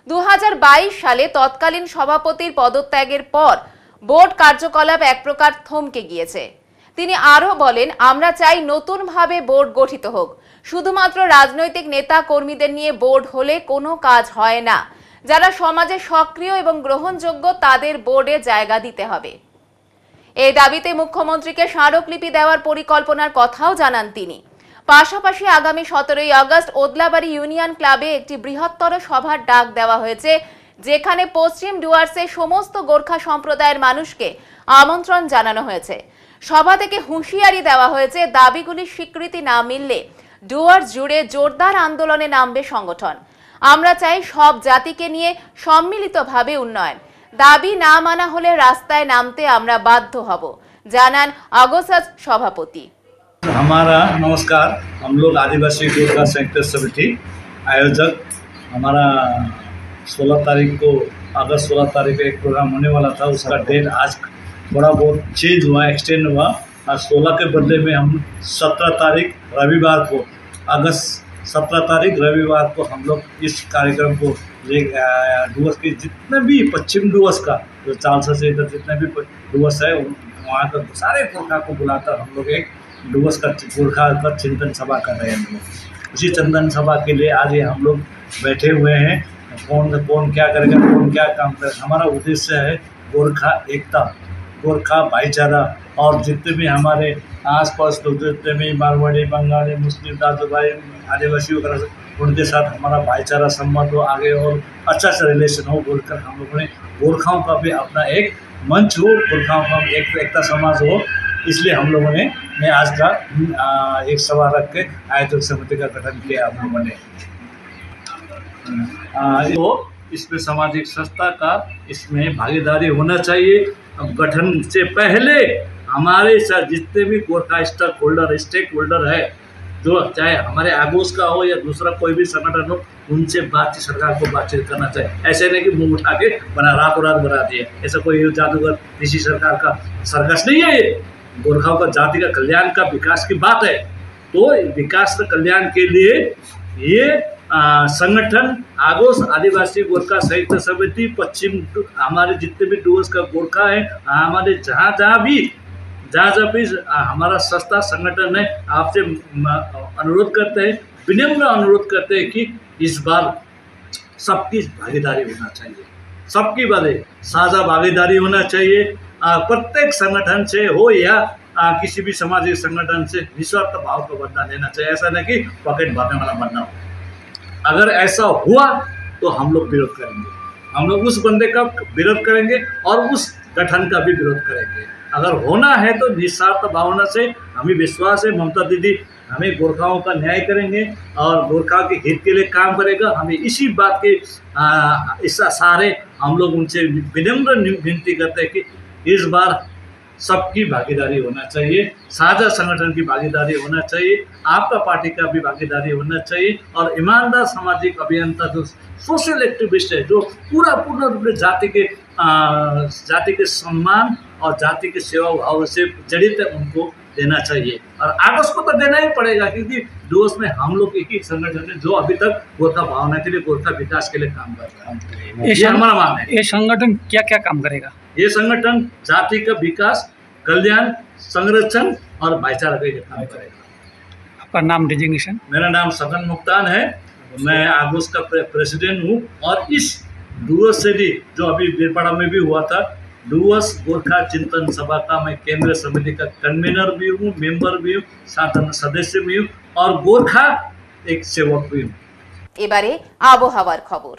2022 সালে তৎকালীন সভাপতির পদত্যাগের পর বোর্ড কার্যকলাপ এক প্রকার থমকে গিয়েছে। তিনি আরও বলেন, আমরা চাই নতুনভাবে বোর্ড গঠিত হোক। শুধুমাত্র রাজনৈতিক নেতা কর্মীদের নিয়ে বোর্ড হলে কোনো কাজ হয় না। যারা সমাজে সক্রিয় এবং গ্রহণযোগ্য তাদের বোর্ডে জায়গা দিতে হবে। এই দাবিতে মুখ্যমন্ত্রীকে স্মারকলিপি দেওয়ার পরিকল্পনার কথাও জানান তিনি। পাশাপাশি আগামী 17ই আগস্ট ওদলাবাড়ি ইউনিয়ন ক্লাবে একটি বৃহত্তর সভার ডাক দেওয়া হয়েছে, যেখানে পশ্চিম ডুয়ার্সের সমস্ত গোর্খা সম্প্রদায়ের মানুষকে আমন্ত্রণ জানানো হয়েছে। সভা থেকে হুঁশিয়ারি দেওয়া হয়েছে, দাবিগুলির স্বীকৃতি না মিললে ডুয়ার্স জুড়ে জোরদার আন্দোলনে নামবে সংগঠন। আমরা চাই সব জাতিকে নিয়ে সম্মিলিতভাবে উন্নয়ন। দাবি না মানা হলে রাস্তায় নামতে আমরা বাধ্য হব, জানান আগসাজ সভাপতি। हमारा नमस्कार। हम लोग आदिवासी गोरखा संयुक्त समिति आयोजक, हमारा 16 तारीख को अगस्त 16 तारीख को एक प्रोग्राम होने वाला था। उसका डेट आज थोड़ा बहुत चेंज हुआ, एक्सटेंड हुआ। आज 16 के बदले में हम 17 तारीख रविवार को, अगस्त 17 तारीख रविवार को हम लोग इस कार्यक्रम को ले डुवर्स के जितने भी पश्चिम डुवर्स का जो चालसा से इधर जितने भी डुवर्स है वहाँ का सारे गोरखा को बुलाकर हम लोग एक डुवर्स का गोरखा का चिंतन सभा कर रहे हैं। हम लोग उसी चिंतन सभा के लिए आज ये हम लोग बैठे हुए हैं। कौन क्या करेगा, कौन क्या काम करेगा। हमारा उद्देश्य है गोरखा एकता, गोरखा भाईचारा, और जितने भी हमारे आसपास लोग, जितने भी मारवाड़ी, बंगाली, मुस्लिम, दादू भाई, आदिवासी वगैरह, उनके साथ हमारा भाईचारा संबंध हो आगे और अच्छा सा रिलेशन हो बोलकर हम लोगों ने गोरखाओं का भी अपना एक मंच हो, गोरखाओं का एक एकता समाज हो, इसलिए हम लोगों ने आज का एक सभा रख के आयोजक समिति का गठन किया। हम लोगों ने तो इसमें सामाजिक संस्था का इसमें भागीदारी होना चाहिए। अब गठन से पहले हमारे साथ जितने भी गोरखा स्टेक होल्डर है, जो चाहे हमारे आगोश का हो या दूसरा कोई भी संगठन हो, उनसे बातचीत, सरकार को बातचीत करना चाहिए। ऐसे नहीं कि मुंह उठा के रातों रात बना दिए। ऐसा कोई जादूगर किसी सरकार का सर्कस नहीं है। ये गोरखाओं का जाति का कल्याण का विकास की बात है। तो विकास का कल्याण के लिए ये संगठन आगोश आदिवासी गोरखा संयुक्त समिति पश्चिम हमारे जितने भी डुवर्स का गोरखा है, हमारे जहाँ भी हमारा संस्था संगठन है, आपसे अनुरोध करते हैं, विनम्र अनुरोध करते हैं कि इस बार सबकी भागीदारी होना चाहिए। सबकी बारे साझा भागीदारी होना चाहिए। प्रत्येक संगठन से हो या किसी भी सामाजिक संगठन से निस्वार्थ भाव का बदला लेना चाहिए। ऐसा नहीं कि पॉकेट भरने वाला बनना हो। अगर ऐसा हुआ तो हम लोग विरोध करेंगे, हम लोग उस बंदे का विरोध करेंगे और उस गठन का भी विरोध करेंगे। अगर होना है तो निस्वार्थ भावना से, हमें विश्वास है ममता दीदी हमें गोरखाओं का न्याय करेंगे और गोरखा के हित के लिए काम करेगा। हमें इसी बात के इस सहारे हम लोग उनसे विनम्र विनती करते हैं कि इस बार सबकी भागीदारी होना चाहिए, साझा संगठन की भागीदारी होना चाहिए, आपका पार्टी का भी भागीदारी होना चाहिए और ईमानदार सामाजिक अभियंता जो सोशल एक्टिविस्ट है, जो पूर्ण रूप से जाति के सम्मान और जाति के सेवा भाव से जड़ित है, उनको देना चाहिए। और आगस्ट को तो देना ही पड़ेगा क्योंकि डूअर्स में हम लोग एक ही संगठन है जो अभी तक गोरखा भावना के लिए, गोरखा विकास के लिए काम कर रहा है। ये हमारा मानना है। ये संगठन क्या क्या काम करेगा? ये संगठन जाति का विकास, कल्याण, संरक्षण और भाईचारा के लिए काम करेगा। आपका नाम, डिजिग्नेशन? मेरा नाम सदन मुक्तान है, मैं आगोस का प्रेसिडेंट हूँ और इस डूअर्स से भी जो अभी बीरपाड़ा में भी हुआ था, डूअर्स गोरखा चिंतन सभा का मैं केंद्रीय समिति का कन्वीनर भी हूँ, मेंबर भी हूँ, साधारण सदस्य भी हूँ और गोरखा एक सेवक भी हूँ। এবারে আবহাওয়ার খবর।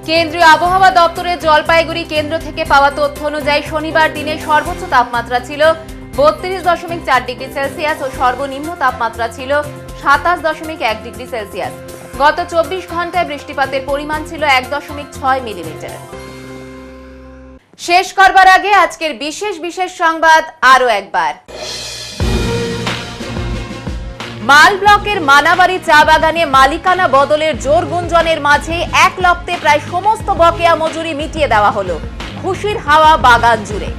কেন্দ্রীয় আবহাওয়া দপ্তরের জলপাইগুড়ি কেন্দ্র থেকে পাওয়া তথ্য অনুযায়ী শনিবার দিনে সর্বোচ্চ তাপমাত্রা ছিল 32.4 ডিগ্রি সেলসিয়াস ও সর্বনিম্ন তাপমাত্রা ছিল 27.1 ডিগ্রি সেলসিয়াস। গত 24 ঘন্টায় বৃষ্টিপাতের পরিমাণ ছিল 1.6 মিলিমিটার। শেষ করবার আগে আজকের বিশেষ সংবাদ আরো একবার। মাল ব্লকের মানাবাড়ি চা বাগানে মালিকানা বদলের জোর গুঞ্জনের মাঝে এক লপ্তে প্রায় সমস্ত বকেয়া মজুরি মিটিয়ে দেওয়া হলো। খুশির হাওয়া বাগান জুড়ে।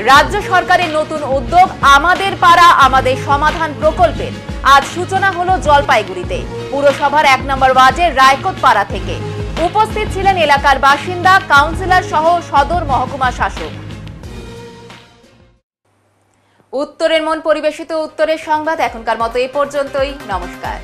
রাজ্য সরকারের নতুন উদ্যোগ আমাদের পাড়া আমাদের সমাধান প্রকল্পের আজ সূচনা হলো জলপাইগুড়িতে। পুরসভার 1 নম্বর ওয়ার্ডের রায়কোট পাড়া থেকে উপস্থিত ছিলেন এলাকার বাসিন্দা, কাউন্সিলর সহ সদর মহকুমা শাসক। উত্তরের মন পরিবেশিত উত্তরের সংবাদ এখনকার মতো এই পর্যন্তই। নমস্কার।